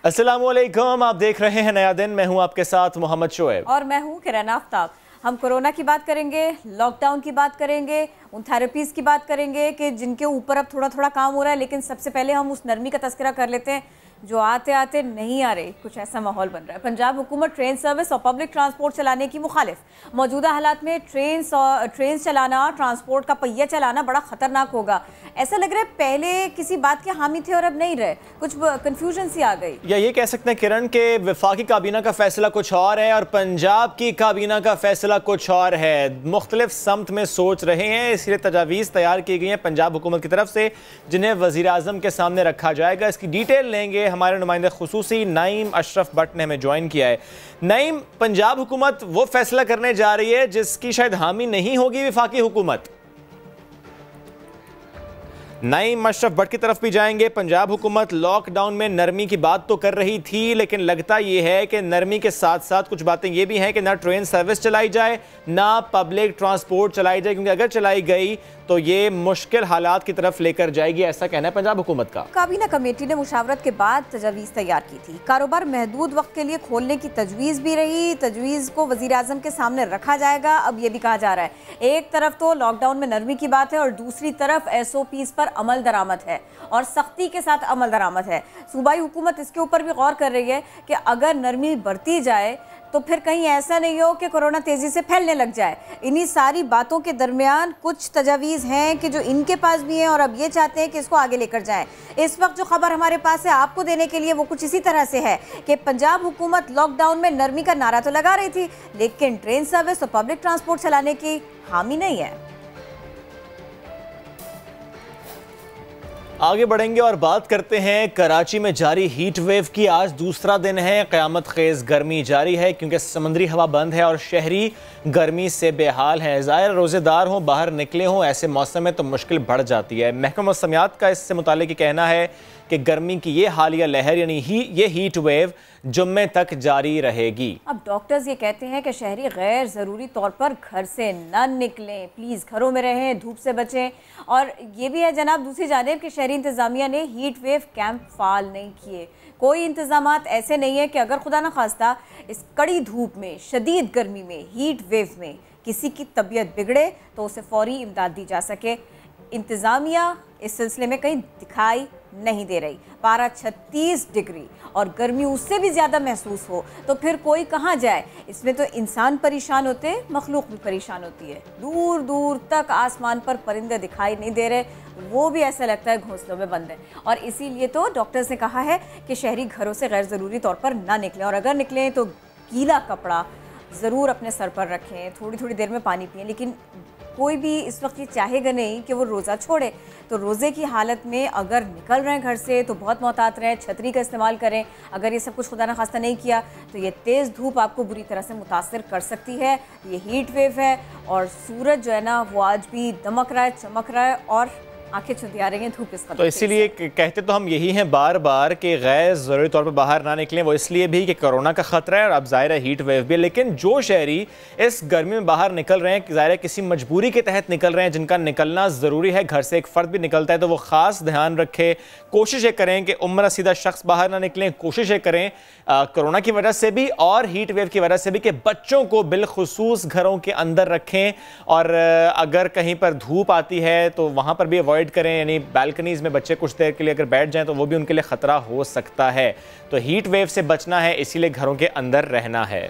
अस्सलामुअलैकुम, आप देख रहे हैं नया दिन। मैं हूं आपके साथ मोहम्मद शोएब और मैं हूं किरण आफ्ताब। हम कोरोना की बात करेंगे, लॉकडाउन की बात करेंगे, उन थेरेपीज़ की बात करेंगे कि जिनके ऊपर अब थोड़ा थोड़ा काम हो रहा है। लेकिन सबसे पहले हम उस नरमी का तस्करा कर लेते हैं जो आते आते नहीं आ रही। कुछ ऐसा माहौल बन रहा है। पंजाब हुकूमत ट्रेन सर्विस और पब्लिक ट्रांसपोर्ट चलाने की मुखालिफ। मौजूदा हालात में ट्रेन चलाना, ट्रांसपोर्ट का पहिया चलाना बड़ा ख़तरनाक होगा। ऐसा लग रहा है पहले किसी बात के हामी थे और अब नहीं रहे। कुछ कन्फ्यूजन सी आ गई। या ये कह सकते हैं किरण के वफाकी काबीना का फैसला कुछ और है और पंजाब की काबीना का फैसला कुछ और है। मुख्तलिफ समत में सोच रहे हैं, इसलिए तजावीज़ तैयार की गई हैं पंजाब हुकूमत की तरफ से, जिन्हें वज़ीर आज़म के सामने रखा जाएगा। इसकी डिटेल लेंगे। हमारे नुमाइंदे खुसूसी नईम अशरफ भट्ट ने हमें ज्वाइन किया है। नईम, पंजाब हुकूमत वो फैसला करने जा रही है जिसकी शायद हामी नहीं होगी वफाकी हुकूमत। नईम अशरफ भट्ट की तरफ भी जाएंगे। पंजाब हुकूमत लॉकडाउन में नरमी की बात तो कर रही थी, लेकिन लगता यह है कि नरमी के साथ साथ कुछ बातें ये भी हैं कि ना ट्रेन सर्विस चलाई जाए, ना पब्लिक ट्रांसपोर्ट चलाई जाए, क्योंकि अगर चलाई गई तो ये मुश्किल हालात की तरफ लेकर जाएगी, ऐसा कहना है पंजाब हुकूमत का। काबीना कमेटी ने मुशावरत के बाद तजवीज़ तैयार की थी। कारोबार महदूद वक्त के लिए खोलने की तजवीज़ भी रही। तजवीज़ को वज़ीर आज़म के सामने रखा जाएगा। अब ये भी कहा जा रहा है एक तरफ तो लॉकडाउन में नरमी की बात है और दूसरी तरफ SOPs पर अमल दरामद है और सख्ती के साथ अमल दरामद है। सूबाई हुकूमत इसके ऊपर भी गौर कर रही है कि अगर नरमी बढ़ती जाए तो फिर कहीं ऐसा नहीं हो कि कोरोना तेज़ी से फैलने लग जाए। इन्हीं सारी बातों के दरमियान कुछ तजावीज़ हैं कि जो इनके पास भी हैं और अब ये चाहते हैं कि इसको आगे लेकर जाएं। इस वक्त जो खबर हमारे पास है आपको देने के लिए वो कुछ इसी तरह से है कि पंजाब हुकूमत लॉकडाउन में नरमी का नारा तो लगा रही थी, लेकिन ट्रेन सर्विस और पब्लिक ट्रांसपोर्ट चलाने की हामी नहीं है। आगे बढ़ेंगे और बात करते हैं कराची में जारी हीट वेव की। आज दूसरा दिन है, क़यामत खेज़ गर्मी जारी है क्योंकि समुद्री हवा बंद है और शहरी गर्मी से बेहाल हैं। ज़ाहिर रोज़ेदार हों, बाहर निकले हों, ऐसे मौसम में तो मुश्किल बढ़ जाती है। महकमा मौसमियात का इससे मुतालिक कहना है कि गर्मी की ये हालिया लहर यानी ये हीट वेव जुम्मे तक जारी रहेगी। अब डॉक्टर्स ये कहते हैं कि शहरी गैर ज़रूरी तौर पर घर से न निकलें, प्लीज़ घरों में रहें, धूप से बचें। और ये भी है जनाब दूसरी जानिब कि शहरी इंतज़ामिया ने हीट वेव कैंप फ़ाल नहीं किए। कोई इंतज़ामात ऐसे नहीं है कि अगर खुदा न खास्ता इस कड़ी धूप में, शदीद गर्मी में, हीट वेव में किसी की तबीयत बिगड़े तो उसे फ़ौरी इमदाद दी जा सके। इंतज़ामिया इस सिलसिले में कहीं दिखाई नहीं दे रही। पारा 36 डिग्री और गर्मी उससे भी ज़्यादा महसूस हो तो फिर कोई कहाँ जाए। इसमें तो इंसान परेशान होते, मखलूक भी परेशान होती है। दूर दूर तक आसमान पर परिंदे दिखाई नहीं दे रहे, वो भी ऐसा लगता है घोंसलों में बंद है। और इसीलिए तो डॉक्टर्स ने कहा है कि शहरी घरों से गैर ज़रूरी तौर पर ना निकलें और अगर निकलें तो गीला कपड़ा ज़रूर अपने सर पर रखें, थोड़ी थोड़ी देर में पानी पिएं। लेकिन कोई भी इस वक्त ये चाहेगा नहीं कि वो रोज़ा छोड़े, तो रोज़े की हालत में अगर निकल रहे हैं घर से तो बहुत मोहतात रहें, छतरी का इस्तेमाल करें। अगर ये सब कुछ खुदा न खास्ता नहीं किया तो ये तेज़ धूप आपको बुरी तरह से मुतासर कर सकती है। ये हीट वेव है और सूरज जो है ना वो आज भी दमक रहा है, चमक रहा है और आंखें चुंधिया रही हैं धूप इस तो इसीलिए कहते तो हम यही हैं बार बार कि गैर ज़रूरी तौर पर बाहर ना निकलें। वो इसलिए भी कि कोरोना का ख़तरा है और अब ज़ाहिर है हीट वेव भी। लेकिन जो शहरी इस गर्मी में बाहर निकल रहे हैं, ज़ाहिर है किसी मजबूरी के तहत निकल रहे हैं, जिनका निकलना ज़रूरी है, घर से एक फ़र्द भी निकलता है, तो वो ख़ास ध्यान रखें। कोशिश करें कि उम्र रसीदा शख्स बाहर ना निकलें। कोशिश करें कोरोना की वजह से भी और हीट वेव की वजह से भी कि बच्चों को बिलखुसूस घरों के अंदर रखें और अगर कहीं पर धूप आती है तो वहाँ पर भी अवॉइड करें, यानी बालकनीज में बच्चे कुछ देर के लिए अगर बैठ जाएं तो वो भी उनके लिए खतरा हो सकता है। तो हीट वेव से बचना है, इसीलिए घरों के अंदर रहना है।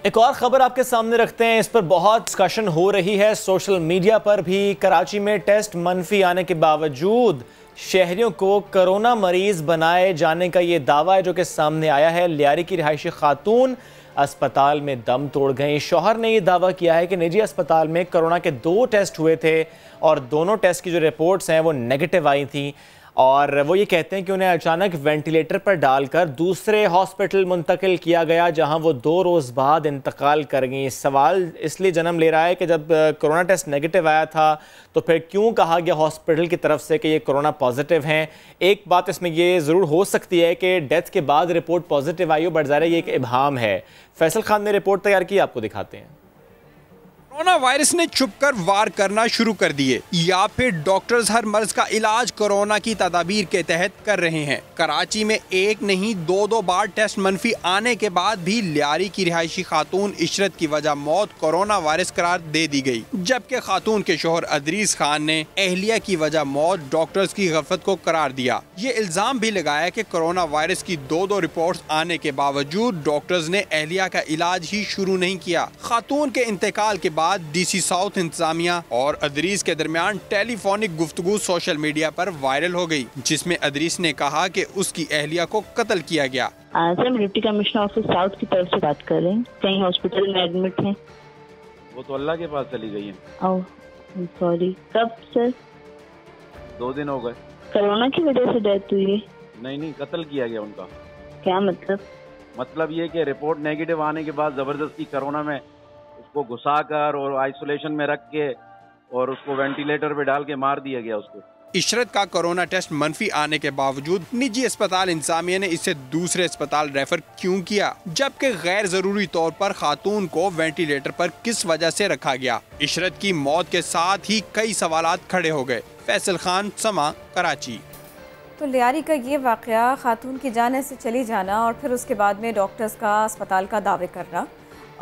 एक और खबर आपके सामने रखते हैं, इस पर बहुत डिस्कशन हो रही है सोशल मीडिया पर भी। कराची में टेस्ट मनफी आने के बावजूद शहरियों को कोरोना मरीज बनाए जाने का ये दावा है जो कि सामने आया है। लियारी की रिहायशी खातून अस्पताल में दम तोड़ गई। शौहर ने यह दावा किया है कि निजी अस्पताल में कोरोना के 2 टेस्ट हुए थे और दोनों टेस्ट की जो रिपोर्ट्स हैं वो नेगेटिव आई थी और वो ये कहते हैं कि उन्हें अचानक वेंटिलेटर पर डालकर दूसरे हॉस्पिटल मुंतकिल किया गया जहां वो 2 रोज़ बाद इंतकाल कर गई। सवाल इसलिए जन्म ले रहा है कि जब कोरोना टेस्ट नेगेटिव आया था तो फिर क्यों कहा गया हॉस्पिटल की तरफ से कि ये कोरोना पॉजिटिव हैं। एक बात इसमें ये ज़रूर हो सकती है कि डेथ के बाद रिपोर्ट पॉजिटिव आई हो, बट ज़ाहिर ये एक इब्हाम है। फैसल खान ने रिपोर्ट तैयार की, आपको दिखाते हैं। कोरोना वायरस ने छुपकर वार करना शुरू कर दिए या फिर डॉक्टर्स हर मर्ज का इलाज कोरोना की तदाबीर के तहत कर रहे हैं। कराची में एक नहीं दो बार टेस्ट मनफी आने के बाद भी लियारी की रिहायशी खातून इशरत की वजह मौत कोरोना वायरस करार दे दी गई, जबकि खातून के शोहर अदरीस खान ने अहलिया की वजह मौत डॉक्टर्स की गफलत को करार दिया। ये इल्जाम भी लगाया कि कोरोना वायरस की दो रिपोर्ट्स आने के बावजूद डॉक्टर्स ने अहलिया का इलाज ही शुरू नहीं किया। खातून के इंतकाल के बाद डीसी साउथ इंतजामिया और अदरीस के दरमियान टेलीफोनिक गुफ्तगू सोशल मीडिया पर वायरल हो गई, जिसमें अदरीस ने कहा कि उसकी अहलिया को कत्ल किया गया। सर, हम डिप्टी कमिश्नर ऑफिस साउथ की तरफ से बात कर रहे हैं। कहीं हॉस्पिटल में एडमिट हैं? वो तो अल्लाह के पास चली गई है। Oh sorry. कब सर? 2 दिन हो गए। कोरोना की वजह से डेथ हुई है? नहीं, कत्ल किया गया उनका। क्या मतलब? मतलब ये कि रिपोर्ट नेगेटिव आने के बाद जबरदस्ती कोरोना में उसको घुसा कर और आइसोलेशन में रख के और उसको वेंटिलेटर पे डाल के मार दिया गया उसको। इशरत का कोरोना टेस्ट मनफी आने के बावजूद निजी अस्पताल इंतजामिया ने इसे दूसरे अस्पताल रेफर क्यों किया, जबकि गैर जरूरी तौर पर खातून को वेंटिलेटर पर किस वजह से रखा गया। इशरत की मौत के साथ ही कई सवालात खड़े हो गए। फैसल खान, समा, कराची। तो लियारी का ये वाक़या, खातून की जान से चली जाना और फिर उसके बाद में डॉक्टर्स का अस्पताल का दावे करना,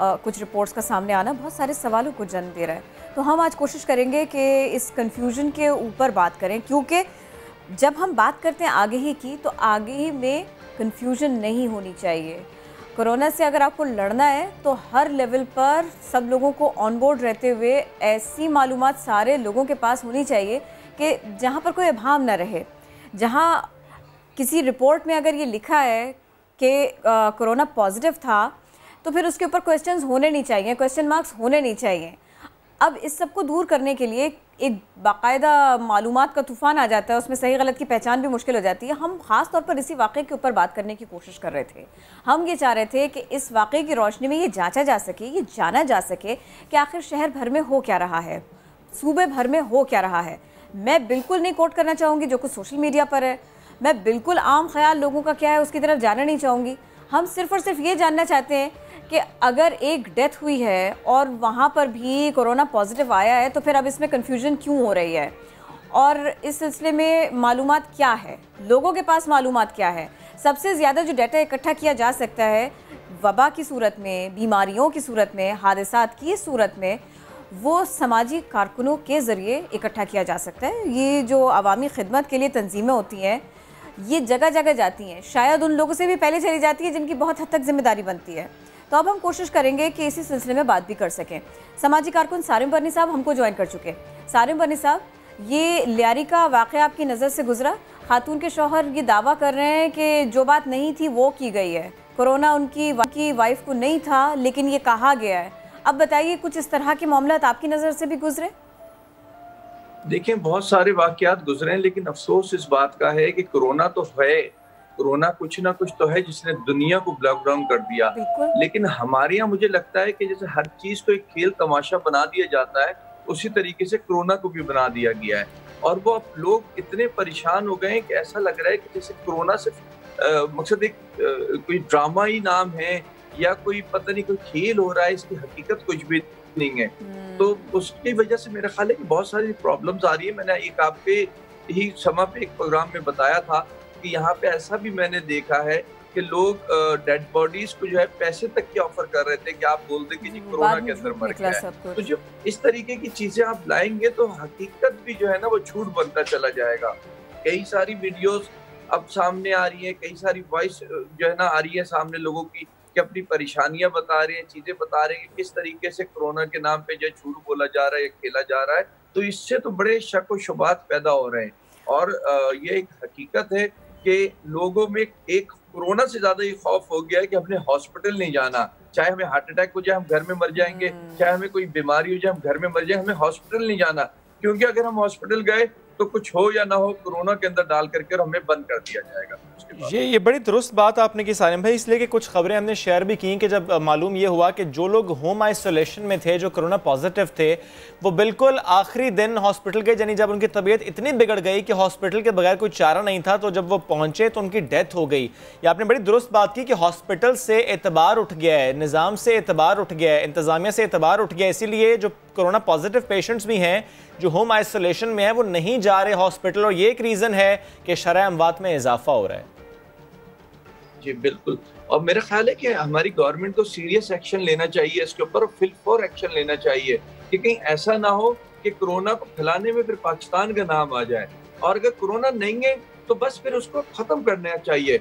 कुछ रिपोर्ट्स का सामने आना बहुत सारे सवालों को जन्म दे रहा है। तो हम आज कोशिश करेंगे कि इस कन्फ्यूजन के ऊपर बात करें, क्योंकि जब हम बात करते हैं आगे ही की, तो आगे ही में कन्फ्यूजन नहीं होनी चाहिए। कोरोना से अगर आपको लड़ना है तो हर लेवल पर सब लोगों को ऑन बोर्ड रहते हुए ऐसी मालूमात सारे लोगों के पास होनी चाहिए कि जहाँ पर कोई अभाव ना रहे। जहाँ किसी रिपोर्ट में अगर ये लिखा है कि कोरोना पॉजिटिव था, तो फिर उसके ऊपर क्वेश्चंस होने नहीं चाहिए, क्वेश्चन मार्क्स होने नहीं चाहिए। अब इस सब को दूर करने के लिए एक बाकायदा मालूमात का तूफ़ान आ जाता है, उसमें सही गलत की पहचान भी मुश्किल हो जाती है। हम ख़ास तौर पर इसी वाक़े के ऊपर बात करने की कोशिश कर रहे थे। हम ये चाह रहे थे कि इस वाक़े की रोशनी में ये जांचा जा सके, ये जाना जा सके कि आखिर शहर भर में हो क्या रहा है, सूबे भर में हो क्या रहा है। मैं बिल्कुल नहीं कोट करना चाहूँगी जो कुछ सोशल मीडिया पर है, मैं बिल्कुल आम ख्याल लोगों का क्या है उसकी तरफ जाना नहीं चाहूँगी। हम सिर्फ़ और सिर्फ ये जानना चाहते हैं कि अगर एक डेथ हुई है और वहाँ पर भी कोरोना पॉजिटिव आया है, तो फिर अब इसमें कन्फ्यूजन क्यों हो रही है, और इस सिलसिले में मालूमात क्या है, लोगों के पास मालूमात क्या है। सबसे ज़्यादा जो डाटा इकट्ठा किया जा सकता है वबा की सूरत में, बीमारियों की सूरत में, हादसात की सूरत में, वो समाजी कारकुनों के ज़रिए इकट्ठा किया जा सकता है। ये जो अवामी खिदमत के लिए तंजीमें होती हैं, ये जगह जगह जाती हैं, शायद उन लोगों से भी पहले चली जाती है जिनकी बहुत हद तक जिम्मेदारी बनती है। तो अब हम कोशिश करेंगे कि इसी सिलसिले में बात भी कर सकें। समाजी कारकुन सारिम बर्नी साहब हमको ज्वाइन कर चुके। सारिम बर्नी साहब, ये लियारी का वाक़या आपकी नज़र से गुजरा। खातून के शौहर ये दावा कर रहे हैं कि जो बात नहीं थी वो की गई है, कोरोना उनकी वाइफ को नहीं था, लेकिन ये कहा गया है। अब बताइए, कुछ इस तरह के मामला आपकी नज़र से भी गुजरे? देखें, बहुत सारे वाक़यात गुजरे हैं, लेकिन अफसोस इस बात का है कि कोरोना तो है, कोरोना कुछ ना कुछ तो है जिसने दुनिया को लॉकडाउन कर दिया। लेकिन हमारे यहाँ मुझे लगता है कि जैसे हर चीज को एक खेल तमाशा बना दिया जाता है, उसी तरीके से कोरोना को भी बना दिया गया है। और वो अब लोग इतने परेशान हो गए हैं कि ऐसा लग रहा है कि जैसे कोरोना सिर्फ मकसद एक कोई ड्रामा ही नाम है या कोई पता नहीं कोई खेल हो रहा है, इसकी हकीकत कुछ भी नहीं है। तो उसकी वजह से मेरा ख्याल है कि बहुत सारी प्रॉब्लम्स आ रही है। मैंने एक आपके ही समा पे एक प्रोग्राम में बताया था कि यहाँ पे ऐसा भी मैंने देखा है कि लोग डेड बॉडीज को जो है पैसे तक की ऑफर कर रहे थे कि आप बोल दे कि जी कोरोना के अंदर मर गया है। तो जब इस तरीके की चीजें आप लाएंगे तो हकीकत भी जो है ना वो झूठ बनता चला जाएगा। कई सारी वीडियोस अब सामने आ रही है, कई सारी वॉइस जो है ना आ रही है सामने लोगों की कि अपनी परेशानियां बता रहे हैं, चीजें बता रहे हैं कि किस तरीके से कोरोना के नाम पे जो झूठ बोला जा रहा है या खेला जा रहा है। तो इससे तो बड़े शक व शुबात पैदा हो रहे हैं। और ये एक हकीकत है कि लोगों में एक कोरोना से ज्यादा ये खौफ हो गया है कि हमने हॉस्पिटल नहीं जाना, चाहे हमें हार्ट अटैक हो जाए हम घर में मर जाएंगे, चाहे हमें कोई बीमारी हो जाए हम घर में मर जाए, हमें हॉस्पिटल नहीं जाना, क्योंकि अगर हम हॉस्पिटल गए तो कुछ हो या ना हो कोरोना के अंदर डाल करके और हमें बंद कर दिया जाएगा। ये बड़ी दुरुस्त बात आपने की सालिम भाई, इसलिए कि कुछ खबरें हमने शेयर भी की कि जब मालूम ये हुआ कि जो लोग होम आइसोलेशन में थे, जो कोरोना पॉजिटिव थे, वो बिल्कुल आखिरी दिन हॉस्पिटल गए, यानी जब उनकी तबीयत इतनी बिगड़ गई कि हॉस्पिटल के बगैर कोई चारा नहीं था, तो जब वो पहुंचे तो उनकी डेथ हो गई। ये आपने बड़ी दुरुस्त बात की कि हॉस्पिटल से एतबार उठ गया है, निज़ाम से एतबार उठ गया है, इंतज़ामिया से एतबार उठ गया है। इसीलिए जो कोरोना पॉजिटिव पेशेंट्स भी हैं जो होम आइसोलेशन में है वो नहीं जा रहे हॉस्पिटल, और ये एक रीज़न है कि शरह अमवात में इजाफा हो रहा है। जी बिल्कुल, और मेरा ख्याल है कि हमारी गवर्नमेंट को सीरियस एक्शन लेना चाहिए इसके ऊपर, फिल एक्शन लेना चाहिए कि कहीं ऐसा ना हो कि कोरोना को फैलाने में फिर पाकिस्तान का नाम आ जाए, और अगर कोरोना नहीं है तो बस फिर उसको खत्म करना चाहिए।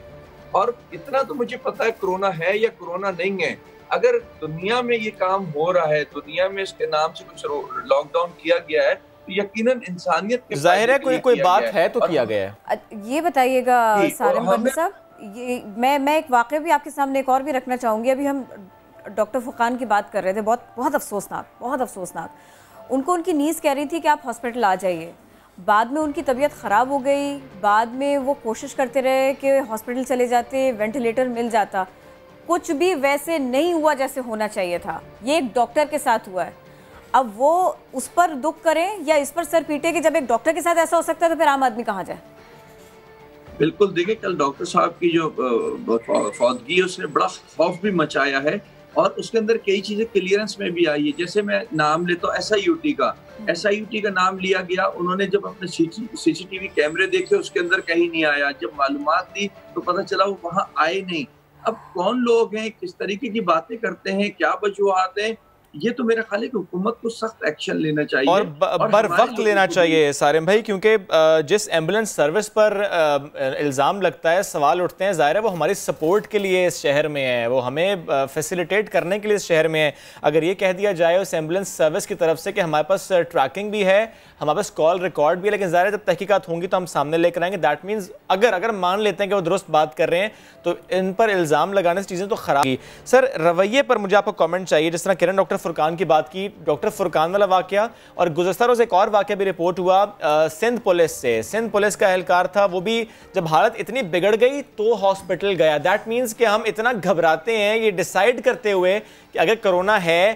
और इतना तो मुझे पता है कोरोना है या कोरोना नहीं है, अगर दुनिया में ये काम हो रहा है, दुनिया में इसके नाम से कुछ लॉकडाउन किया गया है, तो यकीनन इंसानियत के जाहिर है कोई बात है तो किया गया है। ये बताइएगा सारिम बंदी साहब, ये मैं एक वाक़या भी आपके सामने एक और भी रखना चाहूँगी। अभी हम डॉक्टर फुरकान की बात कर रहे थे, बहुत अफसोसनाक। उनको उनकी नीज़ कह रही थी कि आप हॉस्पिटल आ जाइए, बाद में उनकी तबीयत ख़राब हो गई, बाद में वो कोशिश करते रहे कि हॉस्पिटल चले जाते, वेंटिलेटर मिल जाता, कुछ भी वैसे नहीं हुआ जैसे होना चाहिए था। ये एक डॉक्टर के साथ हुआ है, अब वो उस पर दुख करें या इस पर सर पीटे कि जब एक डॉक्टर के साथ ऐसा हो सकता है तो फिर आम आदमी कहाँ जाए। बिल्कुल, देखिए कल डॉक्टर साहब की जो फौतगी है उसने बड़ा खौफ भी मचाया है, और उसके अंदर कई चीजें क्लियरेंस में भी आई है। जैसे मैं नाम लेता हूँ SIUT का नाम लिया गया, उन्होंने जब अपने CCTV कैमरे देखे उसके अंदर कहीं नहीं आया, जब मालूमात दी तो पता चला वो वहाँ आए नहीं। अब कौन लोग हैं, किस तरीके की बातें करते हैं, क्या वजूहात हैं, ये तो मेरा ख्याल है कि हुकूमत को सख्त एक्शन लेना चाहिए और बर वक्त लेना चाहिए सारिम भाई, क्योंकि जिस एम्बुलेंस सर्विस पर इल्ज़ाम लगता है, सवाल उठते हैं, ज़ाहिर है वो हमारी सपोर्ट के लिए इस शहर में है, वो हमें फैसिलिटेट करने के लिए इस शहर में है। अगर ये कह दिया जाए उस एम्बुलेंस सर्विस की तरफ से कि हमारे पास ट्रैकिंग भी है, हमारे पास कॉल रिकॉर्ड भी है, लेकिन ज़ाहिर है जब तहकीकात होंगी तो हम सामने लेकर आएंगे। दैट मीन्स अगर मान लेते हैं कि वो दुरुस्त बात कर रहे हैं तो इन पर इल्ज़ाम लगाने से चीज़ें तो ख़राब ही। सर रवैये पर मुझे आपका कॉमेंट चाहिए, जिस तरह किरण डॉक्टर फुरकान की बात की, डॉक्टर फुरकान वाला वाकया, और गुज़श्ता रोज़ एक और वाकया भी रिपोर्ट हुआ सिंध पुलिस से। सिंध पुलिस का एहलकार था, वो भी जब हालत इतनी बिगड़ गई तो हॉस्पिटल गया। दैट मीन्स कि हम इतना घबराते हैं ये डिसाइड करते हुए कि अगर कोरोना है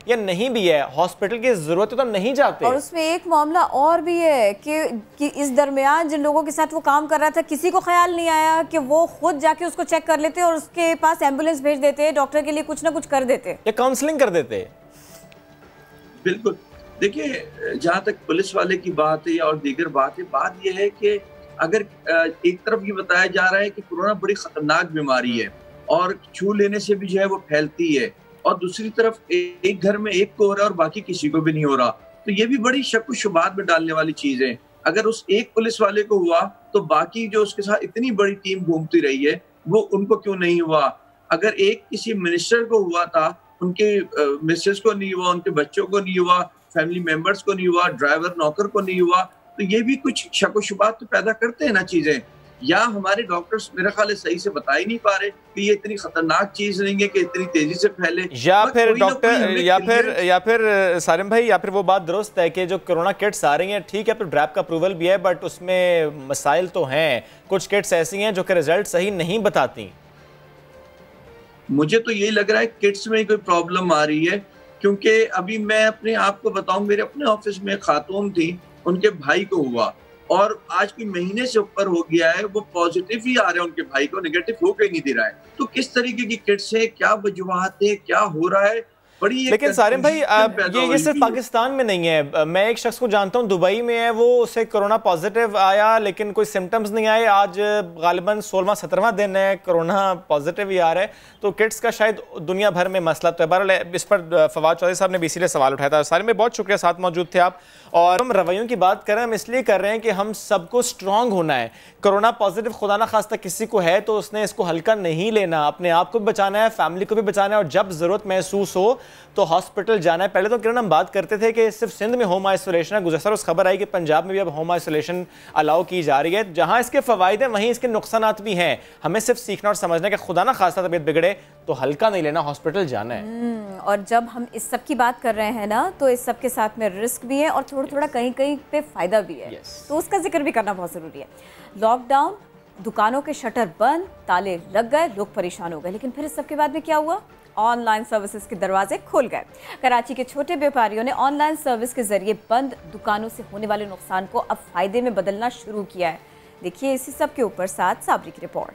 या नहीं भी है, हॉस्पिटल की जरूरत है तो नहीं जाते। और उसमें एक मामला और भी है कि इस दरमियान जिन लोगों के साथ वो काम कर रहा था, किसी को ख्याल नहीं आया कि वो खुद जाके उसको चेक कर लेते और उसके पास एम्बुलेंस भेज देते, डॉक्टर के लिए कुछ ना कुछ कर देते या काउंसलिंग कर देते। बिल्कुल, देखिए जहाँ तक पुलिस वाले की बात है और दीगर बात है, बात यह है कि अगर एक तरफ ये बताया जा रहा है कि कोरोना बड़ी खतरनाक बीमारी है और छू लेने से भी जो है वो फैलती है, और दूसरी तरफ एक घर में एक को हो रहा है और बाकी किसी को भी नहीं हो रहा, तो ये भी बड़ी शक व शुबात में डालने वाली चीज है। अगर उस एक पुलिस वाले को हुआ तो बाकी जो उसके साथ इतनी बड़ी टीम घूमती रही है वो उनको क्यों नहीं हुआ? अगर एक किसी मिनिस्टर को हुआ था, उनके मिसेस को नहीं हुआ, उनके बच्चों को नहीं हुआ, फैमिली मेंबर्स को नहीं हुआ, ड्राइवर नौकर को नहीं हुआ, तो ये भी कुछ शक व शुबात तो पैदा करते हैं ना चीजें। या हमारे डॉक्टर्स मेरा ख्याल है सही से बता ही नहीं पा रहे कि ये इतनी खतरनाक चीज नहीं है कि इतनी तेजी से फैले, या फिर डॉक्टर या फिर सारिम भाई, या फिर वो बात दुरुस्त है कि जो कोरोना किट्स आ रही हैं, ठीक है, फिर ड्रैप का अप्रूवल भी है, बट उसमें मसाइल तो हैं। कुछ किट्स ऐसी हैं जो कि रिजल्ट सही नहीं बताती। मुझे तो यही लग रहा है किट्स में कोई प्रॉब्लम आ रही है, क्योंकि अभी मैं अपने आप को बताऊं, मेरे अपने ऑफिस में खातून थी, उनके भाई को हुआ और आज कोई महीने से ऊपर हो गया है, वो पॉजिटिव ही आ रहे हैं, उनके भाई को नेगेटिव होकर नहीं दे रहा है। तो किस तरीके की किट्स है, क्या वजूहात है, क्या हो रहा है, बड़ी। लेकिन सारिम भाई ये सिर्फ पाकिस्तान में नहीं है। मैं एक शख्स को जानता हूँ, दुबई में है, वो उसे कोरोना पॉजिटिव आया लेकिन कोई सिम्टम्स नहीं आए। आज गालिबन 16वां-17वां दिन है, कोरोना पॉजिटिव ही आ रहा है। तो किट्स का शायद दुनिया भर में मसला तो है। बहरहाल इस पर फवाद चौधरी साहब ने भी इसीलिए सवाल उठाया था। सारिम भाई बहुत शुक्रिया, साथ मौजूद थे आप। और हम रवैयों की बात कर रहे हैं, हम इसलिए कर रहे हैं कि हम सबको स्ट्रांग होना है। कोरोना पॉजिटिव खुदा ना खास्ता किसी को है तो उसने इसको हल्का नहीं लेना, अपने आप को भी बचाना है, फैमिली को भी बचाना है, और जब जरूरत महसूस हो तो हॉस्पिटल जाना है। पहले तो किरण हम बात करते थे कि सिर्फ सिंध में होम आइसोलेशन है, गुज़श्ता रोज़ खबर आई कि पंजाब में भी अब होम आइसोलेशन अलाउ की जा रही है। जहां इसके फ़वाइद हैं वहीं इसके नुकसानात भी हैं। हमें सिर्फ सीखना और समझना है कि खुदा ना खास्ता तबीयत बिगड़े तो हल्का नहीं लेना, हॉस्पिटल जाना है। और जब हम इस सब की बात कर रहे हैं ना, तो इस सब के साथ में रिस्क भी है और थोड़ा कहीं कहीं पे फ़ायदा भी है। तो उसका जिक्र भी करना बहुत ज़रूरी है। लॉकडाउन, दुकानों के शटर बंद, ताले लग गए, लोग परेशान हो गए, लेकिन फिर इस सब के बाद में क्या हुआ? ऑनलाइन सर्विसेज के दरवाजे खुल गए। कराची के छोटे व्यापारियों ने ऑनलाइन सर्विस के जरिए बंद दुकानों से होने वाले नुकसान को अब फायदे में बदलना शुरू किया है। देखिए इसी सब के ऊपर साथ साबरी की रिपोर्ट।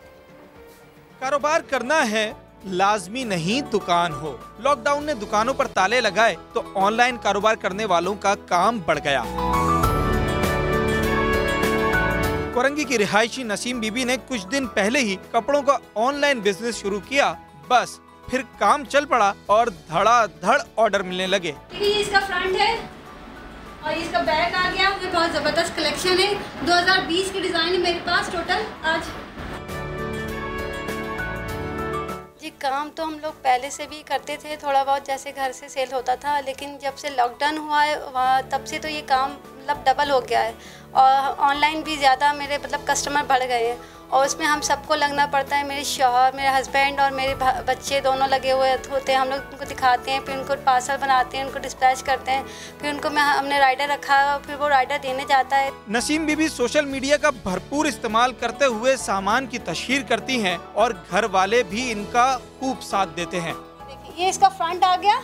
कारोबार करना है, लाजमी नहीं दुकान हो। लॉकडाउन ने दुकानों पर ताले लगाए तो ऑनलाइन कारोबार करने वालों का काम बढ़ गया। कोरंगी की रिहायशी नसीम बीबी ने कुछ दिन पहले ही कपड़ों का ऑनलाइन बिजनेस शुरू किया, बस फिर काम चल पड़ा और धड़ाधड़ ऑर्डर मिलने लगे। ये इसका फ्रंट है और इसका बैक आ गया। ये बहुत जबरदस्त कलेक्शन है। 2020 की डिजाइन है मेरे पास टोटल आज। जी काम तो हम लोग पहले से भी करते थे, थोड़ा बहुत जैसे घर से सेल होता था, लेकिन जब से लॉकडाउन हुआ है तब से तो ये काम मतलब डबल हो गया है और ऑनलाइन भी ज़्यादा मेरे मतलब कस्टमर बढ़ गए हैं और उसमें हम सबको लगना पड़ता है। मेरे शौहर, मेरे हस्बैंड और मेरे बच्चे दोनों लगे हुए होते हैं। हम लोग उनको दिखाते हैं, फिर उनको पार्सल बनाते हैं, उनको डिस्पैच करते हैं, फिर उनको हमने राइडर रखा है, फिर वो राइडर देने जाता है। नसीम बीबी सोशल मीडिया का भरपूर इस्तेमाल करते हुए सामान की तशहीर करती हैं और घर वाले भी इनका खूब साथ देते हैं। देखिए ये इसका फ्रंट आ गया,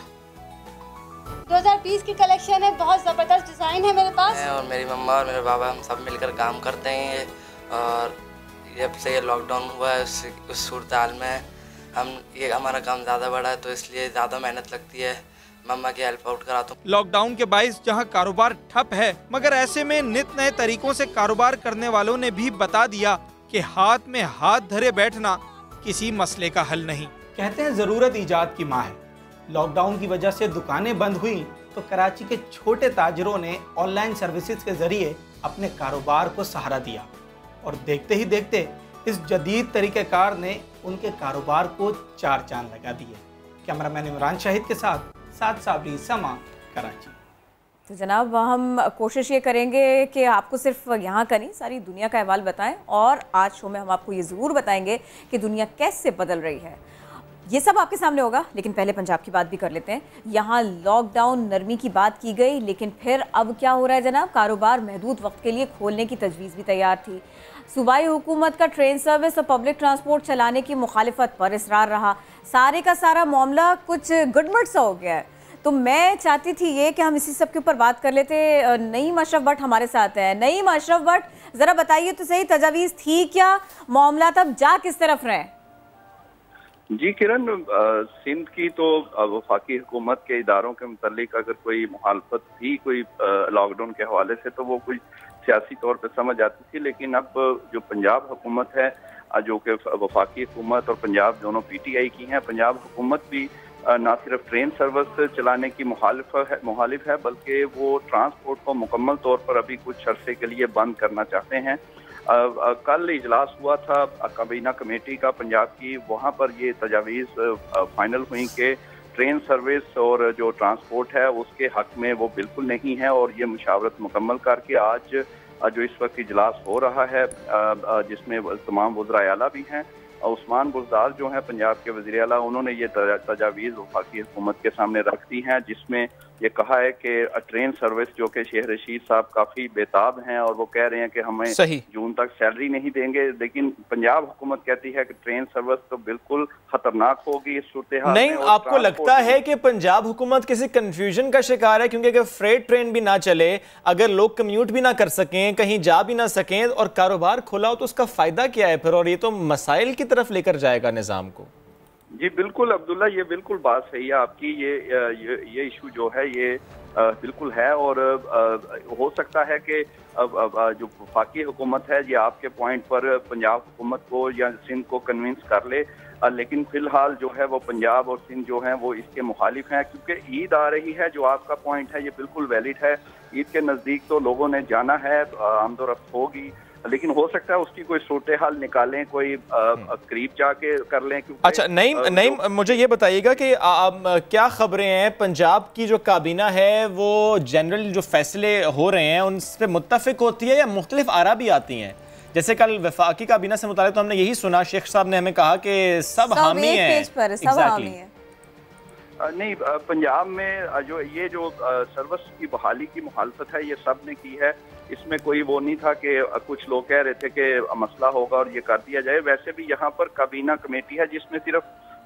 2020 की कलेक्शन है, बहुत ज़बरदस्त डिज़ाइन है मेरे पास। मैं और मेरी मम्मा और मेरे बाबा हम सब मिलकर काम करते हैं और जब से ये लॉकडाउन हुआ है उस सूरत में हमारा काम ज़्यादा बढ़ा है, तो इसलिए ज़्यादा मेहनत लगती है। मम्मा की हेल्प आउट कराता हूँ। लॉकडाउन के बाइस जहाँ कारोबार ठप है, मगर ऐसे में नित नए तरीकों से कारोबार करने वालों ने भी बता दिया कि हाथ में हाथ धरे बैठना किसी मसले का हल नहीं। कहते हैं ज़रूरत ईजाद की माँ है। लॉकडाउन की वजह से दुकानें बंद हुई तो कराची के छोटे ताजरों ने ऑनलाइन सर्विसेज के जरिए अपने कारोबार को सहारा दिया और देखते ही देखते इस जदीद तरीक़ेकार ने उनके कारोबार को चार चांद लगा दिए। कैमरामैन इमरान शाहिद के साथ साबरी, समा, कराची। तो जनाब हम कोशिश ये करेंगे कि आपको सिर्फ यहाँ का नहीं सारी दुनिया का अहवाल बताएं और आज शो में हम आपको ये ज़रूर बताएंगे कि दुनिया कैसे बदल रही है। ये सब आपके सामने होगा, लेकिन पहले पंजाब की बात भी कर लेते हैं। यहाँ लॉकडाउन नरमी की बात की गई, लेकिन फिर अब क्या हो रहा है जनाब? कारोबार महदूद वक्त के लिए खोलने की तजवीज़ भी तैयार थी। सूबाई हुकूमत का ट्रेन सर्विस और पब्लिक ट्रांसपोर्ट चलाने की मुखालिफत पर इसरार रहा। सारे का सारा मामला कुछ गड़बड़ सा हो गया है। तो मैं चाहती थी ये कि हम इसी सब के ऊपर बात कर लेते। नईम अशरफ भट्ट हमारे साथ है। नईम अशरफ भट्ट, ज़रा बताइए तो सही, तजावीज़ थी क्या? मामला तब जा किस तरफ रहे? जी किरण, सिंध की तो वफाकी हुकूमत के इदारों के मुतालिक अगर कोई मुखालफत थी कोई लॉकडाउन के हवाले से तो वो कोई सियासी तौर पर समझ आती थी, लेकिन अब जो पंजाब हुकूमत है, जो कि वफाकी हुकूमत और पंजाब दोनों PTI की हैं, पंजाब हुकूमत भी ना सिर्फ ट्रेन सर्विस चलाने की मुखालिफ है बल्कि वो ट्रांसपोर्ट को मुकम्मल तौर पर अभी कुछ अरसे के लिए बंद करना चाहते हैं। कल इजलास हुआ था काबीना कमेटी का पंजाब की, वहाँ पर ये तजावीज़ फाइनल हुई कि ट्रेन सर्विस और जो ट्रांसपोर्ट है उसके हक में वो बिल्कुल नहीं है और ये मुशावरत मुकम्मल करके आज जो इस वक्त इजलास हो रहा है जिसमें तमाम वज़राए आला भी हैं, उस्मान बुज़दार जो हैं पंजाब के वज़ीर आला, उन्होंने ये तजावीज़ वफाकी हुकूमत के सामने रख दी हैं, जिसमें ये कहा है कि ट्रेन सर्विस जो कि शेख रशीद साहब काफ़ी बेताब हैं और वो कह रहे हैं कि हमें जून तक सैलरी नहीं देंगे, लेकिन पंजाब हुकूमत कहती है कि ट्रेन सर्विस तो बिल्कुल खतरनाक होगी इस सूरत हाल में। नहीं, आपको लगता है कि पंजाब हुकूमत किसी कंफ्यूजन का शिकार है? क्योंकि अगर फ्रेट ट्रेन भी ना चले, अगर लोग कम्यूट भी ना कर सकें, कहीं जा भी ना सकें और कारोबार खुला हो तो उसका फ़ायदा क्या है फिर? और ये तो मसाइल की तरफ लेकर जाएगा निज़ाम को। जी बिल्कुल अब्दुल्ला, ये बिल्कुल बात सही है आपकी। ये इशू जो है ये बिल्कुल है और हो सकता है कि जो वफाकी हुकूमत है ये आपके पॉइंट पर पंजाब हुकूमत को या सिंध को कन्विंस कर ले, लेकिन फिलहाल जो है वो पंजाब और सिंध जो है वो इसके मुखालिफ हैं, क्योंकि ईद आ रही है। जो आपका पॉइंट है ये बिल्कुल वैलिड है। ईद के नज़दीक तो लोगों ने जाना है, आमदोरफ्त होगी, लेकिन हो सकता है उसकी कोई सूरत हाल निकालें, कोई करीब जाके कर लें। अच्छा नहीं, मुझे ये बताइएगा कि क्या खबरें हैं? पंजाब की जो काबीना है वो जनरल जो फैसले हो रहे हैं उन पर मुत्तफिक होती है या मुख्तलिफ आरा भी आती हैं? जैसे कल वफाकी काबीना से मुतालिक तो हमने यही सुना, शेख साहब ने हमें कहा कि सब हामी हैं। नहीं, पंजाब में जो सर्विस की बहाली की मुखालफत है ये सब ने की है। इसमें कोई वो नहीं था कि कुछ लोग कह रहे थे कि मसला होगा और ये कर दिया जाए। वैसे भी यहाँ पर काबीना कमेटी है जिसमें सिर्फ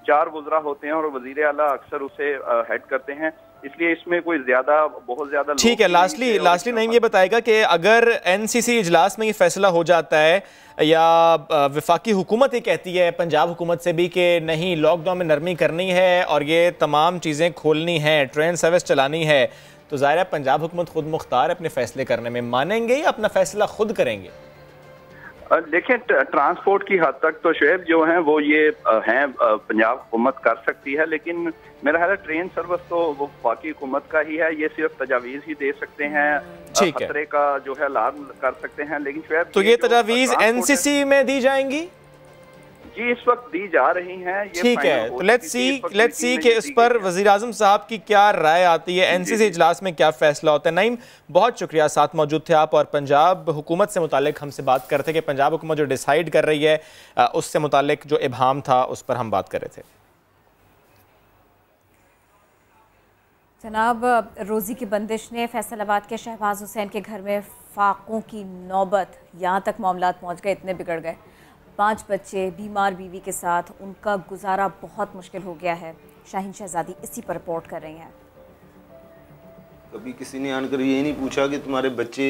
4 वज़रा होते हैं और वज़ीर आला अक्सर उसे हेड करते हैं, इसलिए इसमें कोई बहुत ज्यादा ठीक है। लास्टली नहीं ये बताएगा कि अगर एनसीसी इजलास में ये फैसला हो जाता है या वफाकी हुकूमत ये कहती है पंजाब हुकूमत से भी कि नहीं लॉकडाउन में नरमी करनी है और ये तमाम चीज़ें खोलनी है, ट्रेन सर्विस चलानी है, तो ज़ाहिर है पंजाब हुकूमत खुद मुख्तार अपने फैसले करने में, मानेंगे या अपना फैसला खुद करेंगे? देखें, ट्रांसपोर्ट की हद तक तो शुएब जो हैं वो ये हैं पंजाब हुकूमत कर सकती है, लेकिन मेरा ख्याल है ट्रेन सर्विस तो वो वफाकी हुकूमत का ही है। ये सिर्फ तजावीज़ ही दे सकते हैं, खतरे का जो है अलार्म कर सकते हैं, लेकिन शुएब तो ये तजावीज़ एनसीसी में दी जाएंगी? जी इस वक्त दी जा रही हैं। ठीक है, तो लेट्स सी कि इस पर वज़ीर आज़म साहब की क्या राय आती है, एनसीसी इजलास में क्या फैसला होता है। नईम, बहुत शुक्रिया, साथ मौजूद थे आप और पंजाब हुकूमत से मुतालिक हमसे बात कर रहे थे कि पंजाब हुकूमत जो डिसाइड कर रही है उससे मुतालिक जो इब्हाम था उस पर हम बात कर रहे थे। जनाब, रोज़ी की बंदिश ने फैसलाबाद के शहबाज हुसैन के घर में फाकों की नौबत, यहाँ तक मामलात पहुँच गए, इतने बिगड़ गए। 5 बच्चे, बीमार बीवी के साथ उनका गुजारा बहुत मुश्किल हो गया है। शाहीन शहजादी इसी पर रिपोर्ट कर रही हैं। कभी किसी ने आकर ये नहीं पूछा कि तुम्हारे बच्चे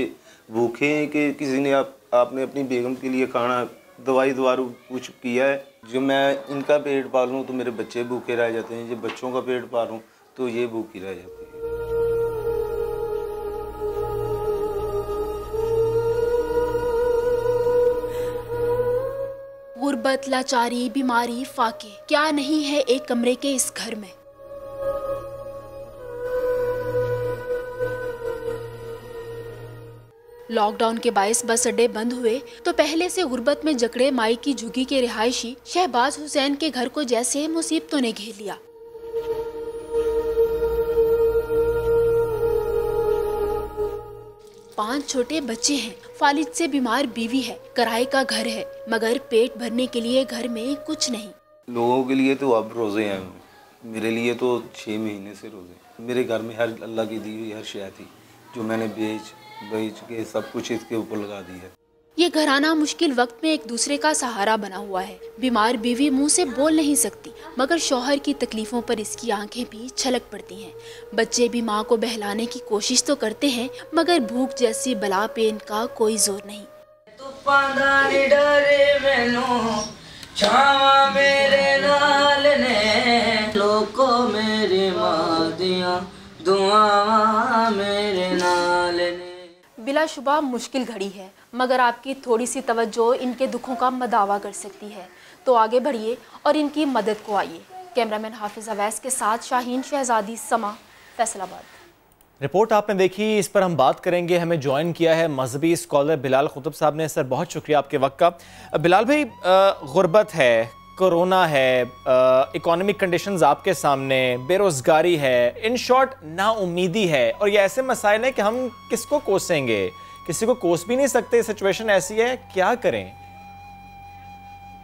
भूखे हैं, कि किसी ने आपने अपनी बेगम के लिए खाना दवाई दारू कुछ किया है? जो मैं इनका पेट पालूँ तो मेरे बच्चे भूखे रह जाते हैं, जब बच्चों का पेट पालूँ तो ये भूखी रह जाती है। गुर्बत, लाचारी, बीमारी, फाके, क्या नहीं है एक कमरे के इस घर में। लॉकडाउन के बायस बस अड्डे बंद हुए तो पहले से गुर्बत में जकड़े माई की झुग्गी के रिहायशी शहबाज हुसैन के घर को जैसे मुसीबतों ने घेर लिया। पांच छोटे बच्चे हैं, फालिज से बीमार बीवी है, किराए का घर है, मगर पेट भरने के लिए घर में कुछ नहीं। लोगों के लिए तो अब रोजे हैं, मेरे लिए तो 6 महीने से रोजे। मेरे घर में हर अल्लाह की दी हुई हर शय थी जो मैंने बेच के सब कुछ इसके ऊपर लगा दी है। ये घराना मुश्किल वक्त में एक दूसरे का सहारा बना हुआ है। बीमार बीवी मुंह से बोल नहीं सकती, मगर शौहर की तकलीफों पर इसकी आंखें भी छलक पड़ती हैं। बच्चे भी माँ को बहलाने की कोशिश तो करते हैं, मगर भूख जैसी बला पे इनका कोई जोर नहीं। बिलाशुबा मुश्किल घड़ी है, मगर आपकी थोड़ी सी तवज्जो इनके दुखों का मदावा कर सकती है। तो आगे बढ़िए और इनकी मदद को आइए। कैमरामैन हाफिज अवैस के साथ शाहीन शहजादी, समा, फैसलाबाद। रिपोर्ट आपने देखी, इस पर हम बात करेंगे। हमें ज्वाइन किया है मजहबी स्कॉलर बिलाल कुतुब साहब ने। सर बहुत शुक्रिया आपके वक्त का। बिलाल भाई, गुर्बत है, कोरोना है, इकोनॉमिक कंडीशंस आपके सामने, बेरोज़गारी है, इन शॉर्ट नाउमीदी है, और ये ऐसे मसाइल हैं कि हम किसको कोसेंगे, किसी को कोस भी नहीं सकते। सिचुएशन ऐसी है, क्या करें?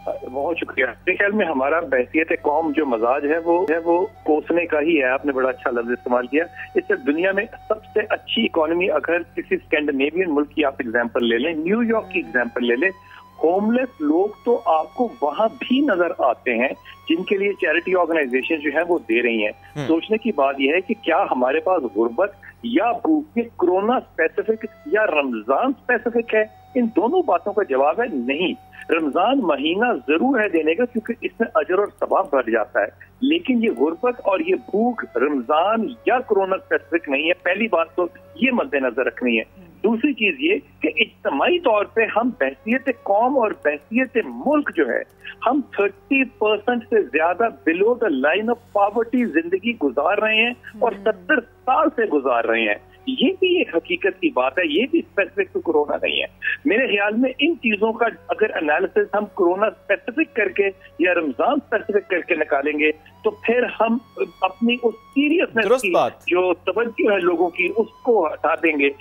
बहुत शुक्रिया। मेरे ख्याल में हमारा बहसियत कौम जो मजाज है वो कोसने का ही है। आपने बड़ा अच्छा लफ्ज इस्तेमाल किया। इससे दुनिया में सबसे अच्छी इकोनॉमी, अगर किसी स्कैंडिनेवियन मुल्क की आप एग्जांपल ले लें, न्यूयॉर्क की एग्जांपल ले लें, होमलेस लोग तो आपको वहां भी नजर आते हैं जिनके लिए चैरिटी ऑर्गेनाइजेशन जो है वो दे रही हैं। सोचने की बात यह है कि क्या हमारे पास गुर्बत या भूख, ये कोरोना स्पेसिफिक या रमजान स्पेसिफिक है? इन दोनों बातों का जवाब है नहीं। रमजान महीना जरूर है देने का, क्योंकि इसमें अजर और सवाब बढ़ जाता है, लेकिन ये गुर्बत और ये भूख रमजान या कोरोना स्पेसिफिक नहीं है। पहली बात तो ये मद्देनजर रखनी है। दूसरी चीज ये कि इज्तिमाई तौर पे हम बहसियत कौम और बहसियत मुल्क जो है, हम 30% से ज्यादा below the line of poverty जिंदगी गुजार रहे हैं और 70 साल से गुजार रहे हैं। ये भी एक हकीकत की बात है, ये भी स्पेसिफिक तो कोरोना नहीं है। मेरे ख्याल में इन चीजों का अगर एनालिसिस हम कोरोना स्पेसिफिक करके या रमजान स्पेसिफिक करके निकालेंगे तो फिर हम अपनी उस सीरियसनेस की जो तवज्जो है लोगों की उसको हटा देंगे।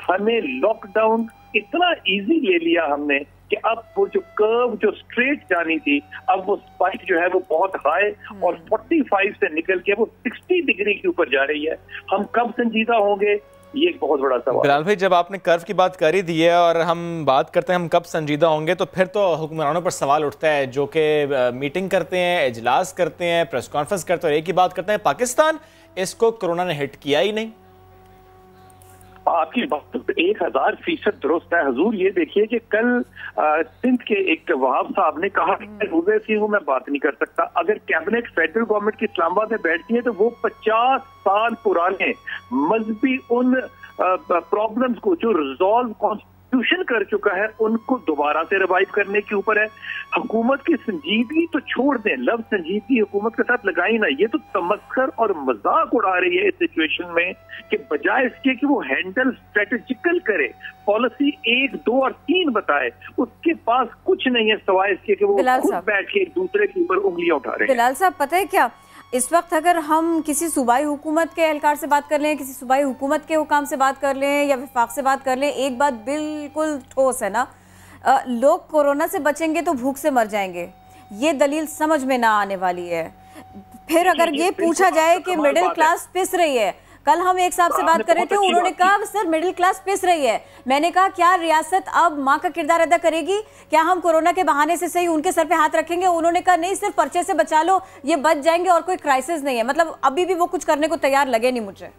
हमें लॉकडाउन इतना इजी ले लिया हमने कि अब वो जो कर्व जो स्ट्रेट जानी थी, अब वो स्पाइक जो है वो बहुत हाई और 45 से निकल के वो 60 डिग्री के ऊपर जा रही है। हम कब संजीदा होंगे, ये एक बहुत बड़ा सवाल। बिलाल भाई, जब आपने कर्व की बात कर ही दी है और हम बात करते हैं हम कब संजीदा होंगे, तो फिर तो हुक्मरानों पर सवाल उठता है जो कि मीटिंग करते हैं, इजलास करते हैं, प्रेस कॉन्फ्रेंस करते हैं और एक ही बात करते हैं, पाकिस्तान इसको कोरोना ने हिट किया ही नहीं। आपकी बात 1000% दुरुस्त है हुजूर। ये देखिए कि कल सिंध के एक वहाब साहब ने कहा कि रूबे से हूँ, मैं बात नहीं कर सकता। अगर कैबिनेट फेडरल गवर्नमेंट की इस्लामाबाद में बैठती है तो वो 50 साल पुराने मजहबी उन प्रॉब्लम्स को जो रिजॉल्व कॉन्स्टिट्यूशन कर चुका है उनको दोबारा से रिवाइव करने के ऊपर है। हुकूमत की संजीदगी तो छोड़ दें, लफ्ज संजीदगी हुकूमत के साथ लगाई ना। ये तो तमस्खर और मजाक उड़ा रही है इस सिचुएशन में कि बजाय इसके कि वो हैंडल स्ट्रेटेजिकल करे, पॉलिसी 1, 2 और 3 बताए, उसके पास कुछ नहीं है सवाए इसके कि वो खुद बैठ के एक दूसरे के ऊपर उंगलियां उठा रहे हैं। बिलाल साहब, पता है क्या, इस वक्त अगर हम किसी सूबाई हुकूमत के एहलकार से बात कर लें, किसी सूबाई हुकूमत के हुकाम से बात कर लें या विफाक से बात कर लें, एक बात बिल्कुल ठोस है ना, लोग कोरोना से बचेंगे तो भूख से मर जाएंगे। ये दलील समझ में ना आने वाली है। फिर अगर ये पूछा जाए कि मिडिल क्लास पिस रही है, कल हम एक साहब से बात कर रहे थे, उन्होंने कहा सर मिडिल क्लास पिस रही है। मैंने कहा क्या रियासत अब माँ का किरदार अदा करेगी? क्या हम कोरोना के बहाने से सही उनके सर पे हाथ रखेंगे? उन्होंने कहा नहीं, सिर्फ पर्चे से बचा लो, ये बच जाएंगे और कोई क्राइसिस नहीं है। मतलब अभी भी वो कुछ करने को तैयार लगे नहीं मुझे।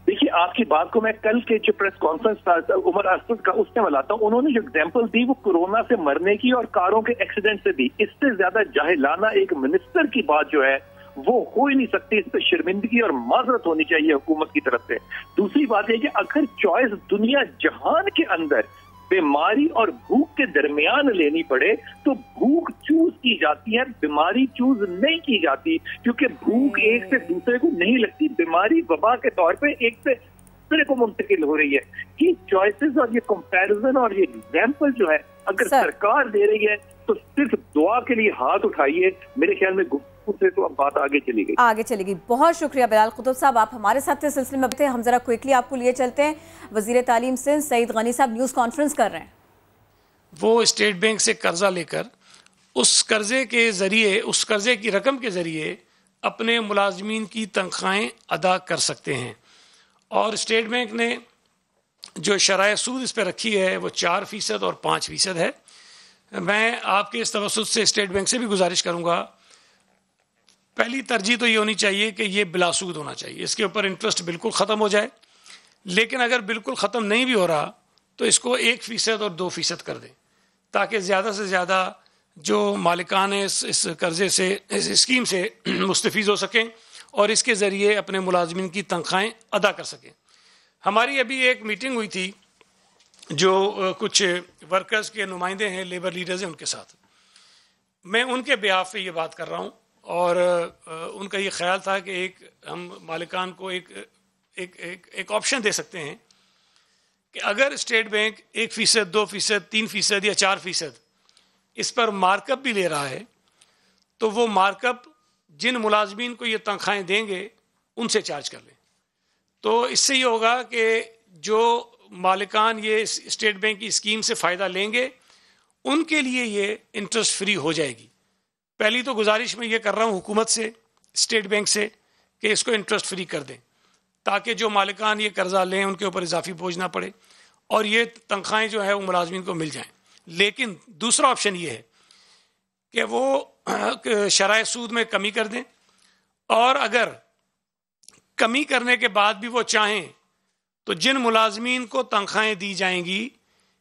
देखिए, आपकी बात को मैं कल के जो प्रेस कॉन्फ्रेंस था उमर असद का उससे मिलाता हूँ। उन्होंने जो एग्जांपल दी वो कोरोना से मरने की और कारों के एक्सीडेंट से दी। इससे ज्यादा जाहिलाना एक मिनिस्टर की बात जो है वो हो ही नहीं सकती। इस पर शर्मिंदगी और माजरत होनी चाहिए हुकूमत की तरफ से। दूसरी बात यह कि अगर चॉइस दुनिया जहान के अंदर बीमारी और भूख के दरमियान लेनी पड़े तो भूख चूज की जाती है, बीमारी चूज नहीं की जाती, क्योंकि भूख एक से दूसरे को नहीं लगती, बीमारी वबा के तौर पे एक से दूसरे को मुंतकिल हो रही है। ये चॉइसेस और ये कंपैरिजन और ये एग्जाम्पल जो है अगर सरकार दे रही है तो सिर्फ दुआ के लिए हाथ उठाइए। मेरे ख्याल में से तो अब बात आगे चली गई। बहुत शुक्रिया बिलाल कुतुब साहब, आप हमारे साथ थे सिलसिले में थे। हम जरा क्विकली आपको लिए चलते हैं। वजीर तालीम सिंध सईद गनी साहब न्यूज़ कॉन्फ्रेंस कर रहे हैं। वो स्टेट बैंक से कर्जा लेकर उस कर्जे के जरिए, उस कर्जे की रकम के जरिए अपने मुलाजमीन की तनख्वाहें अदा कर सकते हैं। और स्टेट बैंक ने जो शराय सूद इस पर रखी है वो 4% और 5% है। मैं आपके इस तवज्जुह से स्टेट बैंक से भी गुजारिश करूंगा, पहली तरजीह तो ये होनी चाहिए कि ये बिलासूद होना चाहिए, इसके ऊपर इंटरेस्ट बिल्कुल ख़त्म हो जाए। लेकिन अगर बिल्कुल ख़त्म नहीं भी हो रहा तो इसको 1% और 2% कर दें, ताकि ज़्यादा से ज़्यादा जो मालिकान इस कर्जे से, इस स्कीम से मुस्तफ़ीज़ हो सकें और इसके ज़रिए अपने मुलाजमीन की तनख्वाहें अदा कर सकें। हमारी अभी एक मीटिंग हुई थी जो कुछ वर्कर्स के नुमाइंदे हैं, लेबर लीडर्स हैं, उनके साथ मैं उनके बिहाफ पे ये बात कर रहा हूँ। और उनका ये ख्याल था कि हम मालिकान को एक ऑप्शन दे सकते हैं कि अगर स्टेट बैंक 1%, 2%, 3% या 4% इस पर मार्कअप भी ले रहा है तो वो मार्कअप जिन मुलाजमीन को ये तनख्वाहें देंगे उनसे चार्ज कर लें। तो इससे ये होगा कि जो मालिकान ये स्टेट बैंक की स्कीम से फ़ायदा लेंगे उनके लिए ये इंटरेस्ट फ्री हो जाएगी। पहली तो गुजारिश मैं ये कर रहा हूँ हुकूमत से, स्टेट बैंक से, कि इसको इंटरेस्ट फ्री कर दें ताकि जो मालिकान ये कर्जा लें उनके ऊपर इजाफी बोझ ना पड़े और ये तनख्वाहें जो है वो मुलाजमीन को मिल जाएं। लेकिन दूसरा ऑप्शन ये है कि वो शराय सूद में कमी कर दें, और अगर कमी करने के बाद भी वो चाहें तो जिन मुलाजमीन को तनख्वाहें दी जाएंगी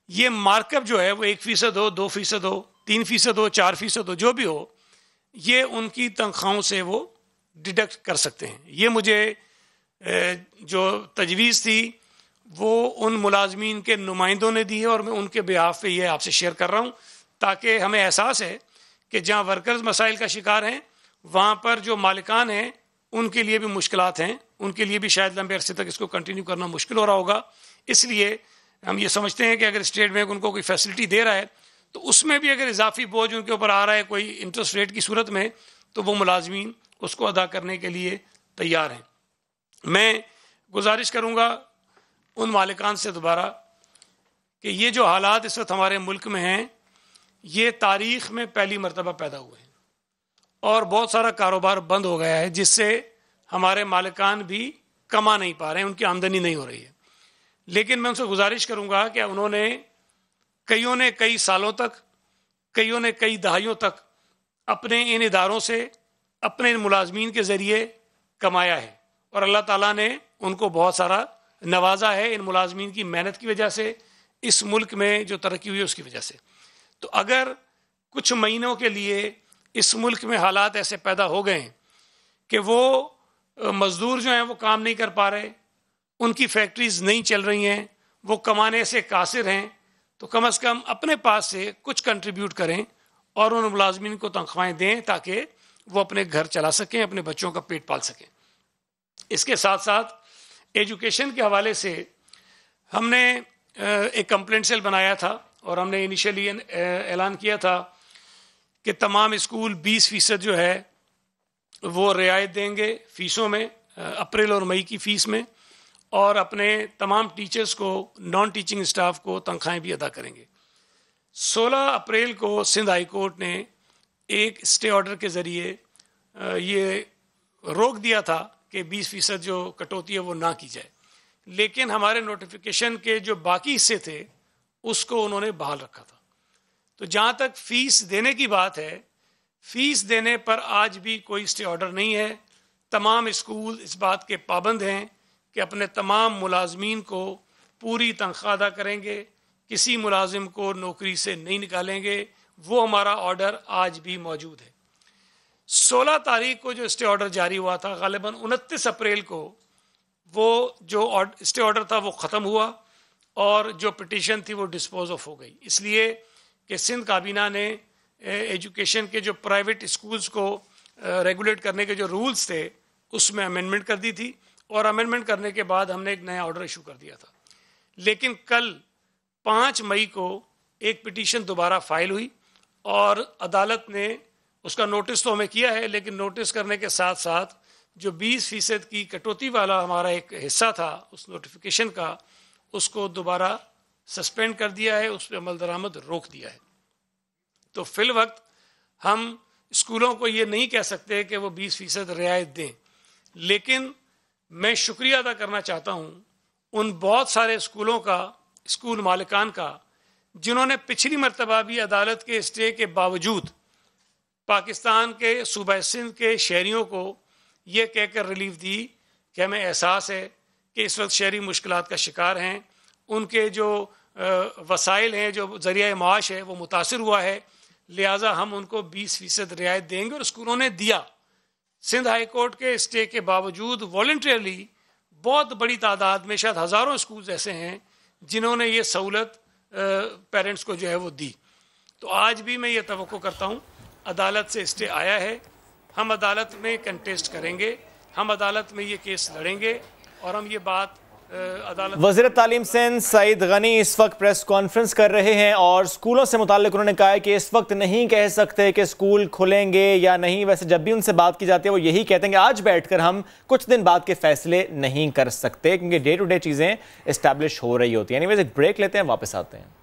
ये मार्कअप जो है वो 1% हो, 2% हो, 3% हो, 4% हो, जो भी हो, ये उनकी तनख्वाहों से वो डिडक्ट कर सकते हैं। ये मुझे जो तजवीज़ थी वो उन मुलाजमीन के नुमाइंदों ने दी है और मैं उनके बिहाफ पे ये आपसे शेयर कर रहा हूँ ताकि हमें एहसास है कि जहाँ वर्कर्स मसाइल का शिकार हैं वहाँ पर जो मालिकान हैं उनके लिए भी मुश्किलात हैं, उनके लिए भी शायद लंबे अरसे तक इसको कंटिन्यू करना मुश्किल हो रहा होगा। इसलिए हम ये समझते हैं कि अगर स्टेट बैंक उनको कोई फैसिलिटी दे रहा है तो उसमें भी अगर इजाफी बोझ उनके ऊपर आ रहा है कोई इंटरेस्ट रेट की सूरत में तो वो मुलाजमीन उसको अदा करने के लिए तैयार हैं। मैं गुजारिश करूँगा उन मालिकान से दोबारा कि ये जो हालात इस वक्त हमारे मुल्क में हैं, ये तारीख में पहली मरतबा पैदा हुए हैं और बहुत सारा कारोबार बंद हो गया है, जिससे हमारे मालिकान भी कमा नहीं पा रहे हैं, उनकी आमदनी नहीं हो रही है। लेकिन मैं उनसे गुजारिश करूंगा कि उन्होंने कईयों ने कई सालों तक, कईयों ने कई दहाइयों तक अपने इन इदारों से, अपने इन मुलाजमीन के ज़रिए कमाया है और अल्लाह ताला ने उनको बहुत सारा नवाजा है इन मुलाजमीन की मेहनत की वजह से, इस मुल्क में जो तरक्की हुई है उसकी वजह से। तो अगर कुछ महीनों के लिए इस मुल्क में हालात ऐसे पैदा हो गए कि वो मज़दूर जो हैं वो काम नहीं कर पा रहे, उनकी फैक्ट्रीज नहीं चल रही हैं, वो कमाने से कासिर हैं, तो कम से कम अपने पास से कुछ कंट्रीब्यूट करें और उन मुलाजमीन को तनख्वाहें दें ताकि वो अपने घर चला सकें, अपने बच्चों का पेट पाल सकें। इसके साथ साथ एजुकेशन के हवाले से हमने एक कंप्लेंट सेल बनाया था और हमने इनिशियली ऐलान किया था कि तमाम स्कूल 20% जो है वो रियायत देंगे फ़ीसों में, अप्रैल और मई की फ़ीस में, और अपने तमाम टीचर्स को, नॉन टीचिंग स्टाफ को तनख्वाहें भी अदा करेंगे। 16 अप्रैल को सिंध हाई कोर्ट ने एक स्टे ऑर्डर के ज़रिए ये रोक दिया था कि 20% जो कटौती है वो ना की जाए, लेकिन हमारे नोटिफिकेशन के जो बाकी हिस्से थे उसको उन्होंने बहाल रखा था। तो जहाँ तक फ़ीस देने की बात है, फ़ीस देने पर आज भी कोई स्टे ऑर्डर नहीं है। तमाम स्कूल इस बात के पाबंद हैं कि अपने तमाम मुलाजमीन को पूरी तनख्वाह अदा करेंगे, किसी मुलाजिम को नौकरी से नहीं निकालेंगे। वो हमारा ऑर्डर आज भी मौजूद है। 16 तारीख को जो स्टे ऑर्डर जारी हुआ था, गालिबन 29 अप्रैल को वो जो स्टे ऑर्डर था वो ख़त्म हुआ और जो पिटीशन थी वो डिस्पोज ऑफ हो गई, इसलिए कि सिंध काबीना ने एजुकेशन के जो प्राइवेट स्कूल्स को रेगुलेट करने के जो रूल्स थे उसमें अमेंडमेंट कर दी थी और अमेंडमेंट करने के बाद हमने एक नया ऑर्डर इशू कर दिया था। लेकिन कल 5 मई को एक पिटीशन दोबारा फाइल हुई और अदालत ने उसका नोटिस तो हमें किया है, लेकिन नोटिस करने के साथ साथ जो 20% की कटौती वाला हमारा एक हिस्सा था उस नोटिफिकेशन का, उसको दोबारा सस्पेंड कर दिया है, उस पर अमल दरामद रोक दिया है। तो फिल वक्त हम स्कूलों को ये नहीं कह सकते कि वो 20% रियायत दें, लेकिन मैं शुक्रिया अदा करना चाहता हूँ उन बहुत सारे स्कूलों का, स्कूल मालिकान का, जिन्होंने पिछली मरतबा भी अदालत के स्टे के बावजूद पाकिस्तान के सूबा सिंध के शहरियों को ये कहकर रिलीफ दी कि हमें एहसास है कि इस वक्त शहरी मुश्किलात का शिकार हैं, उनके जो वसाइल हैं, जो ज़रिया माश है वो मुतासिर हुआ है, लिहाजा हम उनको 20% रियायत देंगे और स्कूलों ने दिया। सिंध हाई कोर्ट के स्टे के बावजूद वॉलंटियरली बहुत बड़ी तादाद में, शायद हज़ारों स्कूल्स ऐसे हैं जिन्होंने ये सहूलत पेरेंट्स को जो है वो दी। तो आज भी मैं ये तवक्को करता हूँ, अदालत से स्टे आया है, हम अदालत में कंटेस्ट करेंगे, हम अदालत में ये केस लड़ेंगे और हम ये बात अदालत। वज़ीर तालीम सिंध सईद गनी इस वक्त प्रेस कॉन्फ्रेंस कर रहे हैं और स्कूलों से मुताल्लिक उन्होंने कहा है कि इस वक्त नहीं कह सकते कि स्कूल खुलेंगे या नहीं। वैसे जब भी उनसे बात की जाती है वो यही कहते हैं कि आज बैठकर हम कुछ दिन बाद के फैसले नहीं कर सकते, क्योंकि डे टू डे चीज़ें इस्टेब्लिश हो रही होती हैं। एनीवेज एक ब्रेक लेते हैं, वापस आते हैं।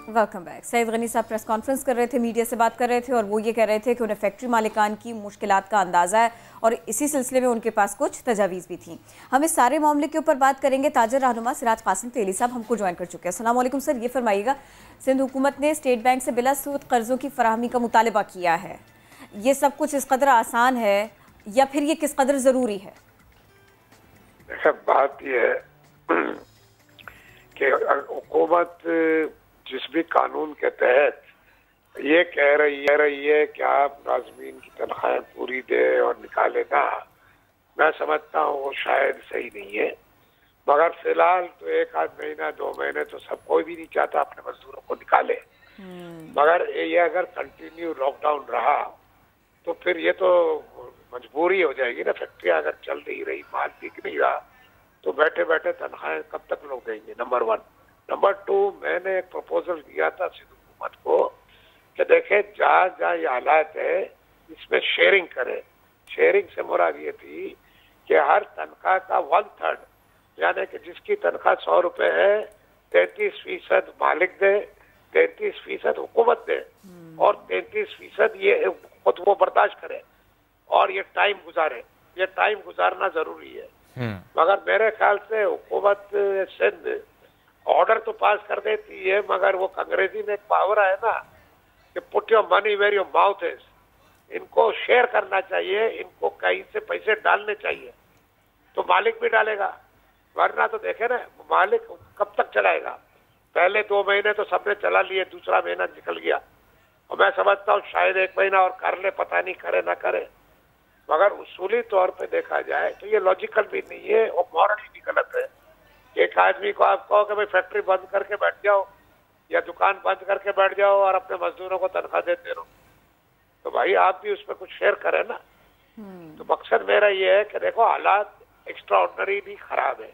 Welcome back. सईद गनी साहब प्रेस कॉन्फ्रेंस कर रहे थे, मीडिया से बात कर रहे थे और वो ये कह रहे थे कि उन्हें फैक्ट्री मालिकान की मुश्किलात का अंदाज़ा है और इसी सिलसिले में उनके पास कुछ तजावीज़ भी थी। हम इस सारे मामले के ऊपर बात करेंगे। ताजर रहनुमा सिराज कासिम तेली साहब हमको ज्वाइन कर चुके हैं। अस्सलाम वालेकुम सर, ये फरमाइएगा, सिंध हुकूमत ने स्टेट बैंक से बिला सूद कर्ज़ों की फराहमी का मुतालबा किया है, ये सब कुछ इस कदर आसान है या फिर ये किस कदर ज़रूरी है? बात यह है कि हुकूमत जिस भी कानून के तहत ये कह रही है कि आप मुलाजमीन की तनख्वाहें पूरी दे और निकाले ना, मैं समझता हूँ वो शायद सही नहीं है। मगर फिलहाल तो 1 आध महीना 2 महीने तो सब कोई भी नहीं चाहता अपने मजदूरों को निकाले, मगर ये अगर कंटिन्यू लॉकडाउन रहा तो फिर ये तो मजबूरी हो जाएगी ना। फैक्ट्री अगर चल नहीं रही, माल बिक नहीं रहा, तो बैठे बैठे तनख्वाहें कब तक लोग देंगे, नंबर 1। नंबर 2, मैंने एक प्रपोजल दिया था सिंध हुकूमत को कि देखे जहाँ जहाँ ये हालात है इसमें शेयरिंग करें। शेयरिंग से मुराद ये थी कि हर तनख्वाह का 1/3, यानी कि जिसकी तनख्वाह 100 रुपए है 33% मालिक दे, 33% हुकूमत दे और 33% ये खुद वो बर्दाश्त करे और ये टाइम गुजारे। ये टाइम गुजारना जरूरी है। मगर मेरे ख्याल से हुकूमत सिंध ऑर्डर तो पास कर देती है, मगर वो अंग्रेजी में एक पावर है ना कि put your money where your mouth is. इनको शेयर करना चाहिए, इनको कहीं से पैसे डालने चाहिए तो मालिक भी डालेगा, वरना तो देखे ना मालिक कब तक चलाएगा। पहले 2 महीने तो सबने चला लिए, दूसरा महीना निकल गया और मैं समझता हूँ शायद 1 महीना और कर ले, पता नहीं करे ना करे। मगर उसूली तौर पे देखा जाए तो ये लॉजिकल भी नहीं है और मॉरली भी गलत है। एक आदमी को आप कहो कि भाई फैक्ट्री बंद करके बैठ जाओ या दुकान बंद करके बैठ जाओ और अपने मजदूरों को तनख्वाह देते रहो, तो भाई आप भी उसमें कुछ शेयर करें ना। तो मकसद मेरा ये है कि देखो हालात एक्स्ट्राऑर्डिनरी भी खराब है,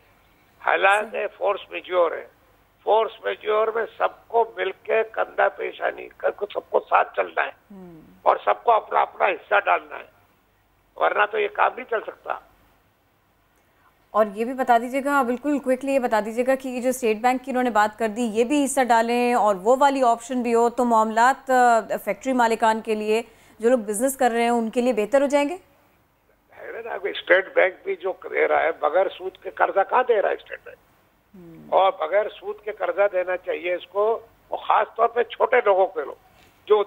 हालात है फोर्स मेजोर है। फोर्स मेजोर में सबको मिलके कंधा पेशानी करके सबको साथ चलना है और सबको अपना अपना हिस्सा डालना है, वरना तो ये काम नहीं चल सकता। और ये भी बता दीजिएगा, बिल्कुल क्विकली ये बता दीजिएगा कि ये जो स्टेट बैंक की उन्होंने बात कर दी, ये भी हिस्सा डालें और वो वाली ऑप्शन भी हो तो मामलात फैक्ट्री मालिकान के लिए, जो लोग बिजनेस कर रहे हैं उनके लिए बेहतर हो जाएंगे। स्टेट बैंक भी जो दे रहा है बगैर सूद के कर्जा कहाँ दे रहा है स्टेट बैंक, और बगैर सूद के कर्जा देना चाहिए इसको, और खास तौर पे छोटे लोगों के लोग जो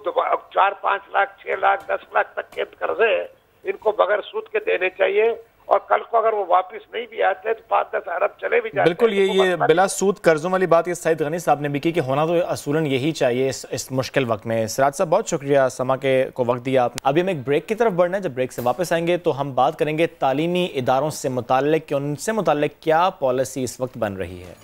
4-5 लाख 6 लाख 10 लाख तक के कर्जे हैं, इनको बगैर सूद के देने चाहिए। और कल को अगर वो वापस नहीं भी आते तो 5-10 अरब चले भी जाते। बिल्कुल, ये बिला सूद कर्जों वाली बात ये सईद गनी साहब ने भी की कि होना तो असूलन यही चाहिए इस मुश्किल वक्त में। सिराज साहब बहुत शुक्रिया समा के को वक्त दिया आपने। अभी हम एक ब्रेक की तरफ बढ़ना है, जब ब्रेक से वापस आएंगे तो हम बात करेंगे तालीमी इदारों से मुताल्लिक कि उनसे मुताल्लिक क्या पॉलिसी इस वक्त बन रही है।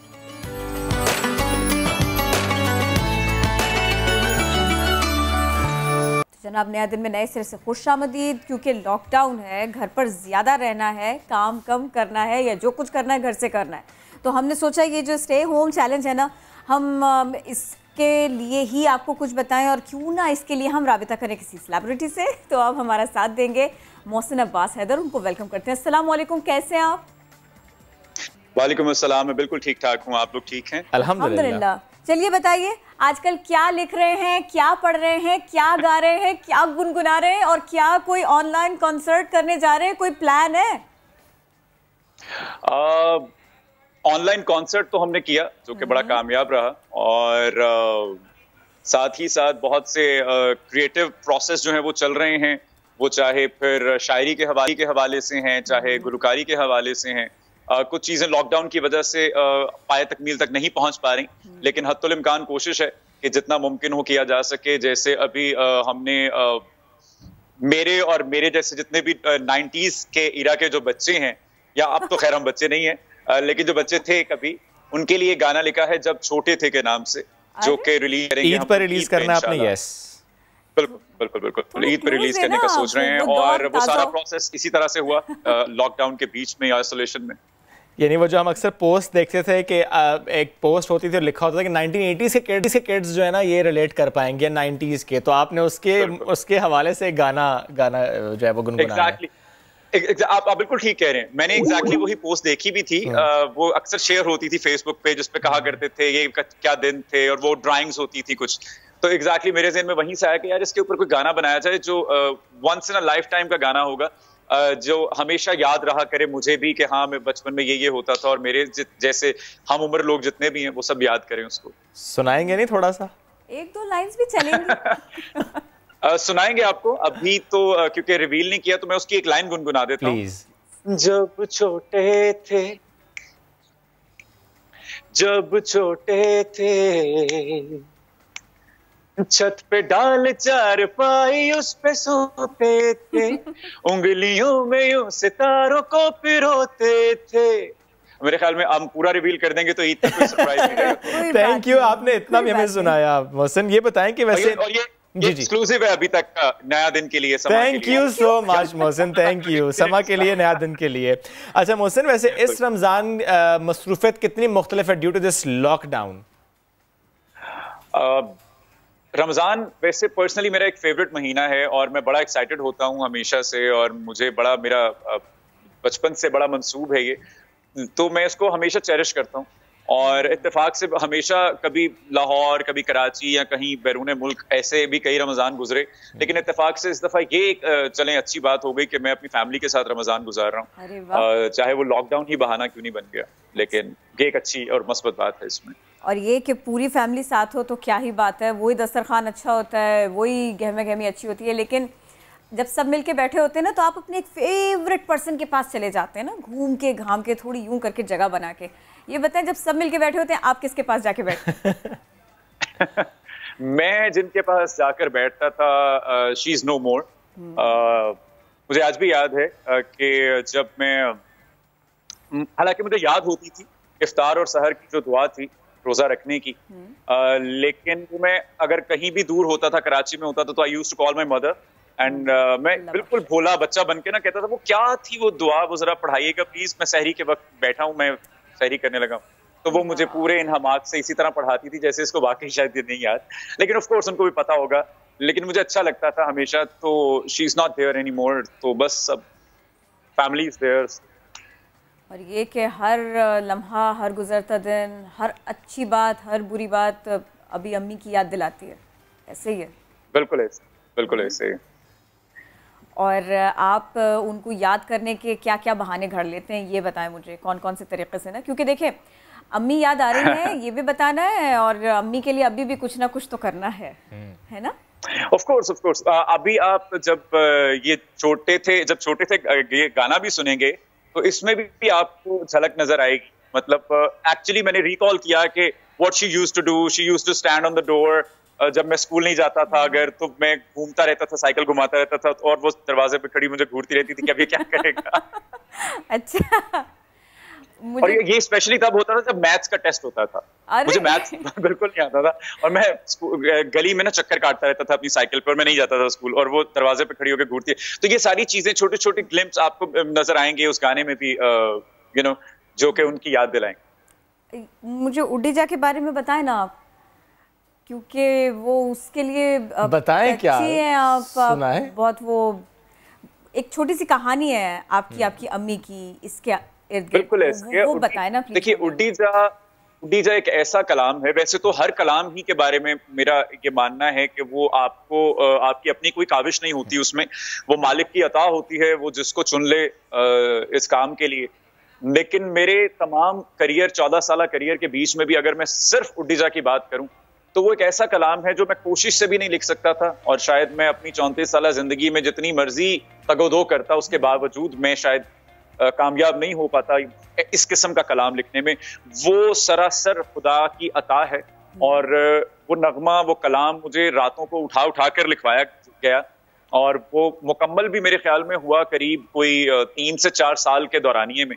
जनाब, नया दिन में नए सिरे से खुशामदीद। क्योंकि लॉकडाउन है, घर पर ज़्यादा रहना है, काम कम करना है या जो कुछ करना है घर से करना है, तो हमने सोचा ये जो स्टे होम चैलेंज है ना, हम इसके लिए ही आपको कुछ बताएं और क्यों ना इसके लिए हम राबिता करें किसी सेलिब्रिटी से। तो अब हमारा साथ देंगे मोहसिन अब्बास हैदर, उनको वेलकम करते हैं। अस्सलाम वालेकुम, कैसे हैं आप? वालेकुम अस्सलाम, मैं बिल्कुल ठीक ठाक हूँ, आप लोग ठीक हैं? अल्हम्दुलिल्लाह। चलिए बताइए, आजकल क्या लिख रहे हैं, क्या पढ़ रहे हैं, क्या गा रहे हैं, क्या गुनगुना रहे हैं और क्या कोई ऑनलाइन कॉन्सर्ट करने जा रहे हैं, कोई प्लान है? ऑनलाइन कॉन्सर्ट तो हमने किया जो कि बड़ा कामयाब रहा, और साथ ही साथ बहुत से क्रिएटिव प्रोसेस जो है वो चल रहे हैं, वो चाहे फिर शायरी के हवाले से हैं, चाहे गुलकारी के हवाले से हैं। कुछ चीजें लॉकडाउन की वजह से पाए तकमील तक नहीं पहुंच पा रही, लेकिन हत्तुल इम्कान कोशिश है कि जितना मुमकिन हो किया जा सके। जैसे अभी हमने मेरे और मेरे जैसे जितने भी 90s के इरा के जो बच्चे हैं, या अब तो खैर हम बच्चे नहीं हैं, लेकिन जो बच्चे थे कभी, उनके लिए गाना लिखा है जब छोटे थे के नाम से, जो कि रिलीज करेंगे। ईद पर रिलीज करना आपने? यस, बिल्कुल ईद पर रिलीज करने का सोच रहे हैं, और वो सारा प्रोसेस इसी तरह से हुआ लॉकडाउन के बीच में, आइसोलेशन में। यानी वो जो हम अक्सर पोस्ट देखते थे कि एक पोस्ट होती थी और लिखा होता था कि 1980s के किड्स जो है ना ये रिलेट कर पाएंगे 90s के, तो आपने उसके हवाले से गाना जो है वो गुनगुनाया। आप बिल्कुल ठीक कह रहे हैं, मैंने एग्जैक्टली वही पोस्ट देखी भी थी। वो अक्सर शेयर होती थी फेसबुक पे, जिसपे कहा करते थे ये क्या दिन थे, और वो ड्राइंग्स होती थी कुछ, तो एग्जैक्टली मेरे ज़हन में वहीं से आया कि यार इसके ऊपर कोई गाना बनाया जाए जो once in a lifetime का गाना होगा, जो हमेशा याद रहा करे मुझे भी कि हाँ मैं बचपन में ये होता था, और मेरे जैसे हम उम्र लोग जितने भी हैं वो सब याद करें उसको। सुनाएंगे नहीं थोड़ा सा? 1-2 लाइंस भी चलेंगे। सुनाएंगे आपको, अभी तो क्योंकि रिवील नहीं किया तो मैं उसकी एक लाइन गुनगुना देता हूँ। जब छोटे थे छत पे डाल चारपाई उस पे सोते थे, उंगलियों में यूं सितारों को पिरोते थे। मेरे ख्याल में हम पूरा रिवील कर देंगे तो ईद तक कोई सरप्राइज नहीं रहेगा। थैंक यू, आपने इतना भी हमें सुनाया। मोहसिन, ये बताएं कि वैसे एक्सक्लूसिव है अभी तक का नया दिन के लिए। Thank you so much Mohsin, thank you समा के लिए, नया दिन के लिए। अच्छा मोहसिन, वैसे इस रमजान मसरूफियत कितनी मुख्तलिफ है due to this lockdown? Ramzan वैसे पर्सनली मेरा एक फेवरेट महीना है और मैं बड़ा एक्साइटेड होता हूँ हमेशा से, और मुझे बड़ा मेरा बचपन से बड़ा मंसूब है ये, तो मैं इसको हमेशा चेरिश करता हूँ। और इत्तेफाक से हमेशा कभी लाहौर, कभी कराची या कहीं बैरून मुल्क ऐसे भी कई रमज़ान गुजरे, लेकिन इत्तेफाक से इस दफ़ा ये चलें अच्छी बात हो गई कि मैं अपनी फैमिली के साथ रमज़ान गुजार रहा हूँ, चाहे वो लॉकडाउन ही बहाना क्यों नहीं बन गया, लेकिन ये एक अच्छी और मस्बत बात है इसमें। और ये कि पूरी फैमिली साथ हो तो क्या ही बात है, वही दस्तरखान अच्छा होता है, वही गहमा गहमी अच्छी होती है। लेकिन जब सब मिलके बैठे होते हैं ना, तो आप अपने एक फेवरेट पर्सन के पास चले जाते हैं ना, घूम के घाम के थोड़ी यूं करके जगह बना के। ये बताएं, जब सब मिलके बैठे होते हैं आप किसके पास जाके बैठते? मैं जिनके पास जाकर बैठता था, शी इज नो मोर। मुझे आज भी याद है कि जब मैं, हालांकि मुझे याद होती थी इफ्तार और सहर की जो दुआ थी रोजा रखने की, लेकिन मैं अगर कहीं भी दूर होता था, कराची में होता था, तो I used to call my mother and मैं बिल्कुल भोला बच्चा बन के ना कहता था वो क्या थी वो दुआ, वो जरा पढ़ाइएगा प्लीज, मैं सहरी के वक्त बैठा हूँ, मैं सहरी करने लगा हूँ। तो वो मुझे पूरे इन हमाक से इसी तरह पढ़ाती थी जैसे इसको वाकई शायद ये नहीं याद, लेकिन ऑफ कोर्स उनको भी पता होगा, लेकिन मुझे अच्छा लगता था हमेशा। तो she is not there any more, तो बस सब फैमिली इज देयर। और ये कि हर लम्हा, हर गुजरता दिन, हर अच्छी बात, हर बुरी बात अभी अम्मी की याद दिलाती है, ऐसे ही है। बिल्कुल ऐसे, बिल्कुल ऐसे ही। और आप उनको याद करने के क्या क्या बहाने घर लेते हैं, ये बताएं मुझे, कौन कौन से तरीके से ना, क्योंकि देखिए अम्मी याद आ रही है ये भी बताना है, और अम्मी के लिए अभी भी कुछ ना कुछ तो करना है ना? Of course, of course. अभी आप जब ये छोटे थे, ये गाना भी सुनेंगे तो इसमें भी आपको झलक नजर आएगी। मतलब एक्चुअली मैंने रिकॉल किया कि what she used to do, she used to stand on the door. जब मैं स्कूल नहीं जाता था अगर, तो मैं घूमता रहता था, साइकिल घुमाता रहता था, और वो दरवाजे पे खड़ी मुझे घूरती रहती थी कि अब ये क्या करेगा। अच्छा। और ये स्पेशली तब होता था जब मैथ्स का टेस्ट होता था। मुझे मैथ्स बिल्कुल नहीं आता था, और मैं गली में ना चक्कर काटता रहता था अपनी साइकिल पर, मैं नहीं जाता था स्कूल, और वो दरवाजे पे खड़ी होकर घूरती है। तो ये सारी चीजें, छोटे छोटे ग्लिम्प्स आपको नजर आएंगे उस गाने में भी, यू नो, जो कि उनकी याद दिलाएंगे। मुझे उड्डीजा के बारे में बताएं ना आप, क्योंकि वो उसके लिए बताएं क्या है आप, सुनाएं। बहुत वो एक छोटी सी कहानी है आपकी अम्मी की इसके इर्द गिर्द, बिल्कुल ऐसे वो बताएं ना प्लीज। देखिए उड्डीजा एक ऐसा कलाम है, वैसे तो हर कलाम ही के बारे में मेरा ये मानना है कि वो आपको आपकी अपनी कोई काविश नहीं होती उसमें, वो मालिक की अता होती है, वो जिसको चुन ले इस काम के लिए। लेकिन मेरे तमाम करियर, 14 साल करियर के बीच में भी अगर मैं सिर्फ उड्डीजा की बात करूं, तो वो एक ऐसा कलाम है जो मैं कोशिश से भी नहीं लिख सकता था, और शायद मैं अपनी 34 साल जिंदगी में जितनी मर्जी तगोदो करता, उसके बावजूद मैं शायद कामयाब नहीं हो पाता इस किस्म का कलाम लिखने में। वो सरासर खुदा की अता है, और वो नगमा, वो कलाम मुझे रातों को उठा उठा कर लिखवाया गया, और वो मुकम्मल भी मेरे ख्याल में हुआ करीब कोई 3 से 4 साल के दौरानिये में।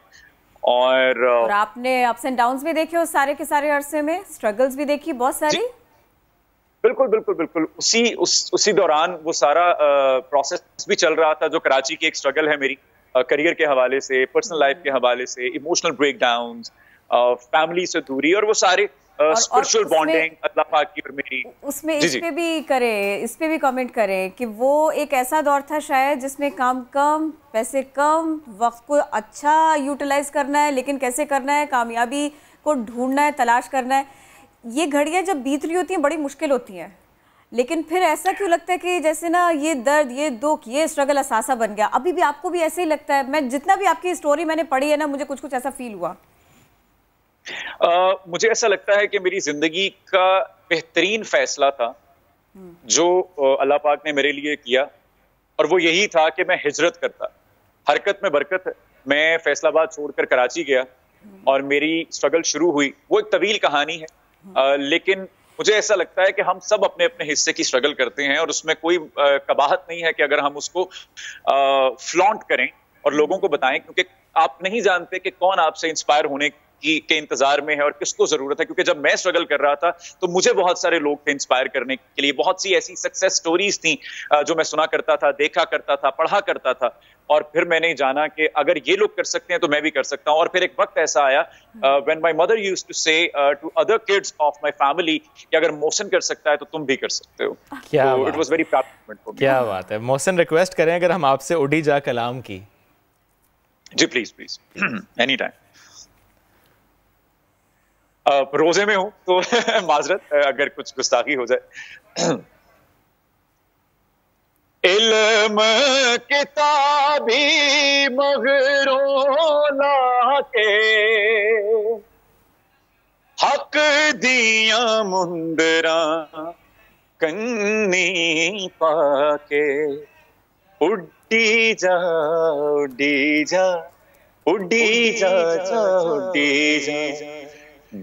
और आपने अप्स एंड डाउन्स भी देखे उस सारे के सारे अरसे में, स्ट्रगल्स भी देखी बहुत सारी। बिल्कुल बिल्कुल बिल्कुल, उसी दौरान वो सारा प्रोसेस भी चल रहा था, जो कराची की एक स्ट्रगल है मेरी, करियर के हवाले से, पर्सनल लाइफ के हवाले से, इमोशनल ब्रेकडाउन्स, फैमिली से दूरी, और वो सारे स्पिरिचुअल बॉन्डिंग अल्लाह पाक की और मेरी। उसमें इस पे भी कमेंट करें कि वो एक ऐसा दौर था शायद जिसमें काम कम, पैसे कम, वक्त को अच्छा यूटिलाइज करना है, लेकिन कैसे करना है, कामयाबी को ढूंढना है, तलाश करना है। ये घड़ियाँ जब बीत रही होती हैं बड़ी मुश्किल होती हैं, लेकिन फिर ऐसा क्यों लगता है कि जैसे ना ये दर्द, ये दुख, ये स्ट्रगल असासा बन गया। अभी भी आपको भी ऐसे ही लगता है? मैं जितना भी आपकी स्टोरी मैंने पढ़ी है ना, मुझे कुछ कुछ ऐसा फील हुआ। मुझे ऐसा लगता है कि मेरी जिंदगी का बेहतरीन फैसला था जो अल्लाह पाक ने मेरे लिए किया, और वो यही था कि मैं हिजरत करता। हरकत में बरकत है। मैं फैसलाबाद छोड़कर कराची गया और मेरी स्ट्रगल शुरू हुई। वो एक तवील कहानी है, लेकिन मुझे ऐसा लगता है कि हम सब अपने अपने हिस्से की स्ट्रगल करते हैं, और उसमें कोई कबाहत नहीं है कि अगर हम उसको फ्लॉन्ट करें और लोगों को बताएं, क्योंकि आप नहीं जानते कि कौन आपसे इंस्पायर होने के इंतजार में है और किसको जरूरत है, क्योंकि जब मैं स्ट्रगल कर रहा था तो मुझे बहुत सारे लोग थे इंस्पायर करने के लिए, बहुत सी ऐसी सक्सेस स्टोरीज थी जो मैं सुना करता था, देखा करता था, पढ़ा करता था, और फिर मैंने जाना कि अगर ये लोग कर सकते हैं तो मैं भी कर सकता हूं। और फिर एक वक्त ऐसा आया when my mother used to say to other kids of my family कि अगर मोहसिन कर सकता है तो तुम भी कर सकते हो। क्या तो it was very proud moment for me. क्या बात है। मोहसिन, रिक्वेस्ट करें अगर हम आपसे उड़ी जा कलाम की। जी प्लीज प्लीज, एनी टाइम। रोजे में हूं तो माजरत अगर कुछ गुस्ताखी हो जाए। इल्म किताबी मगरोला के हक दिया मुंदरा कन्नी पाके उड्डी जा उड्डी जा उड्डी जा उड्डी जा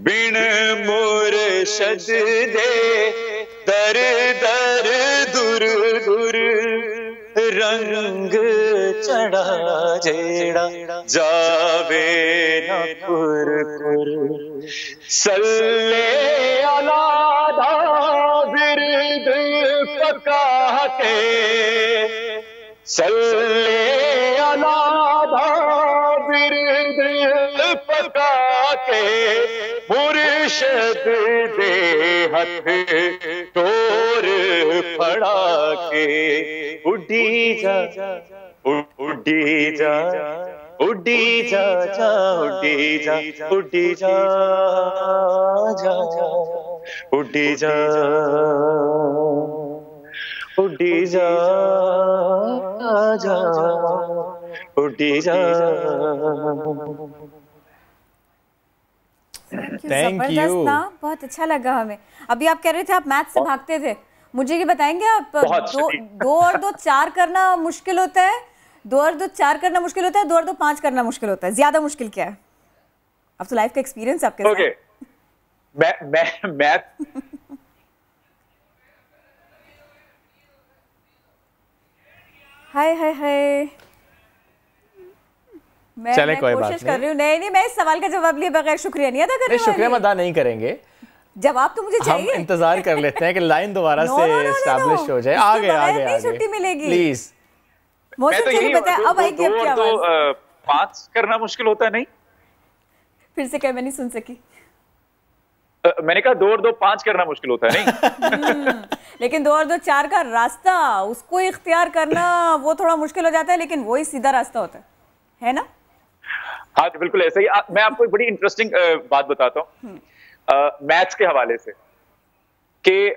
बिन मुर्शद दे दर दर दुर दुर रंग चढ़ा जेड़ा जावे न कुर कुर सल्ले अला दा बिरद पका के सल्ले अला दा बिरद पका के मुर्शद दे हथ तोर फड़ा के उड्डी जा उड्डी जा उड्डी जा जा उड्डी जा उड्डी जा जा उड्डी जा उड्डी जा जा उड्डी जा। Thank you. बहुत अच्छा लगा हमें। अभी आप कह रहे थे आप मैथ से भागते थे, मुझे ये बताएंगे आप दो और दो चार करना मुश्किल होता है, 2 और 2 4 करना मुश्किल होता है, 2 और 2 5 करना मुश्किल होता है, ज्यादा मुश्किल क्या है? अब तो लाइफ का एक्सपीरियंस आपके साथ। मैथ हाय हाय हाय, मैं कोशिश कर रही हूँ। नहीं, मैं इस सवाल का जवाब लिए बगैर शुक्रिया नहीं अदा कर रही हूँ। शुक्रिया अदा नहीं करेंगे, जवाब तो मुझे चाहिए। हम इंतजार कर लेते हैं कि लाइन दोबारा से एस्टैब्लिश हो जाए। आगे आगे आगे छुट्टी मिलेगी प्लीज। मौसम चलिए बताएं अब आएगी आपकी आवाज। 5 करना मुश्किल होता है। नहीं, फिर से क्या, मैं नहीं सुन सकी। मैंने कहा 2 और 2 5 करना मुश्किल होता है। नहीं लेकिन 2 और 2 4 का रास्ता उसको इख्तियार करना वो थोड़ा मुश्किल हो जाता है, लेकिन वही सीधा रास्ता होता है ना? हाँ बिल्कुल ऐसा ही। मैं आपको एक बड़ी इंटरेस्टिंग बात बताता हूँ मैथ्स के हवाले से कि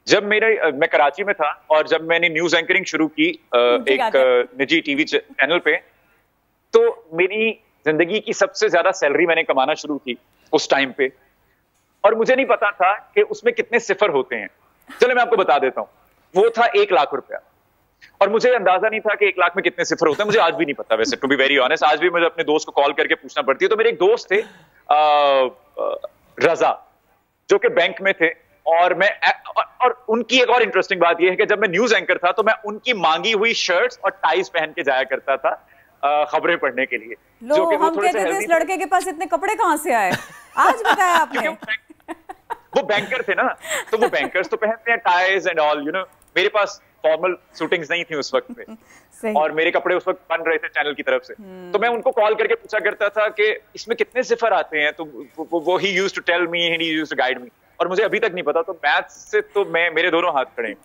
जब मैं कराची में था और जब मैंने न्यूज एंकरिंग शुरू की एक निजी टीवी चैनल पे, तो मेरी जिंदगी की सबसे ज्यादा सैलरी मैंने कमाना शुरू की उस टाइम पे, और मुझे नहीं पता था कि उसमें कितने सिफर होते हैं। चलो मैं आपको बता देता हूँ, वो था 1 लाख रुपया, और मुझे अंदाजा नहीं था कि 1 लाख में कितने सिफर होते हैं। मुझे आज भी नहीं पता वैसे, टू बी वेरी ऑनेस्ट। आज भी मुझे अपने दोस्त को कॉल करके पूछना पड़ती है। तो मेरे एक दोस्त थे रजा, जो कि बैंक में थे, और उनकी एक और इंटरेस्टिंग बात यह है कि जब मैं न्यूज एंकर था तो मैं उनकी मांगी हुई शर्ट्स और टाइज पहन के जाया करता था खबरें पढ़ने के लिए। जो कि हम कहते थे इस लड़के के पास इतने कपड़े कहां से आए, आज बताया आपने। वो बैंकर थे ना, तो वो बैंकर्स तो पहनते हैं ties and all, you know. मेरे पास फॉर्मल शूटिंग्स नहीं थी उस वक्त पे, और मेरे कपड़े उस वक्त बन रहे थे चैनल की तरफ से। तो मैं उनको कॉल करके पूछा करता था कि इसमें कितने सिफर आते हैं, तो वो he used to tell me, he used to guide me, और मुझे अभी तक नहीं पता। तो मैथ्स से तो मेरे दोनों हाथ खड़े हैं।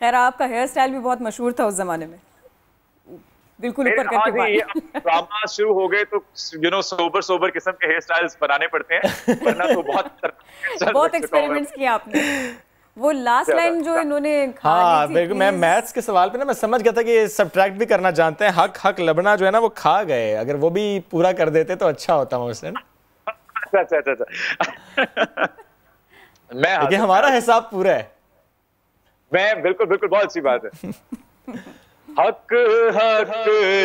खैर आपका हेयर स्टाइल भी बहुत मशहूर था उस जमाने में, बिल्कुल ऊपर करके बाल। ड्रामा शुरू हो गए तो यू नो सोबर किस्म के हेयर स्टाइल्स बनाने पड़ते हैं, वरना तो बहुत एक्सपेरिमेंट्स किए आपने। वो लास्ट लाइन जो इन्होंने हाँ बिल्कुल, मैं मैथ्स के सवाल पे ना मैं समझ गया था कि सब्ट्रैक्ट भी करना जानते हैं। हक लबना जो है ना वो खा गए, अगर वो भी पूरा कर देते तो अच्छा होता मुझसे। मैं हमारा हिसाब पूरा है। मैं बिल्कुल बहुत अच्छी बात है। हक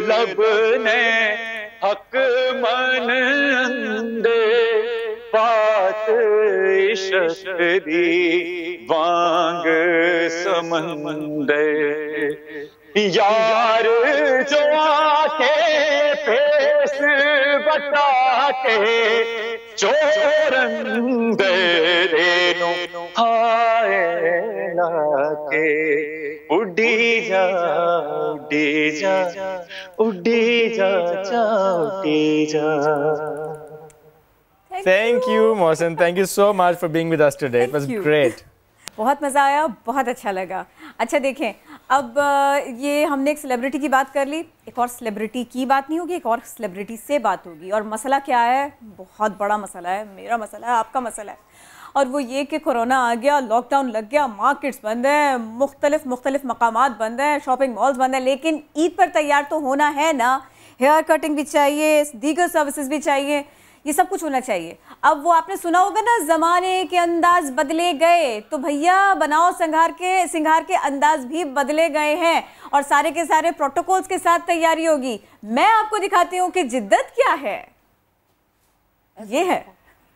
लब ने हक मन अंदे बात इश्क दी वांग समंदर यार जो आके फेस बता के चोरंदरे नु हाय लाके उड़ी जा उड़ी जा उड़ी जा उड़ी जा। Thank you, Mohsin. Thank you so much for being with us today. It was great. बहुत मज़ा आया, बहुत अच्छा लगा। अच्छा देखें, अब ये हमने एक सेलिब्रिटी की बात कर ली, एक और सेलिब्रिटी की बात नहीं होगी, एक और सेलिब्रिटी से बात होगी। और मसला क्या है? बहुत बड़ा मसला है, मेरा मसला है, आपका मसला है। और वो ये कि कोरोना आ गया, लॉकडाउन लग गया, मार्केट्स बंद हैं, मुख्तलिफ मकामात बंद हैं, शॉपिंग मॉल्स बंद हैं, लेकिन ईद पर तैयार तो होना है ना। हेयर कटिंग भी चाहिए, दीगर सर्विसेज भी चाहिए, ये सब कुछ होना चाहिए। अब वो आपने सुना होगा ना, ज़माने के अंदाज बदले गए, तो भैया बनाओ सिंगार के अंदाज भी बदले गए हैं और सारे के सारे प्रोटोकॉल्स के साथ तैयारी होगी। मैं आपको दिखाती हूँ कि जिद्दत क्या है। ये है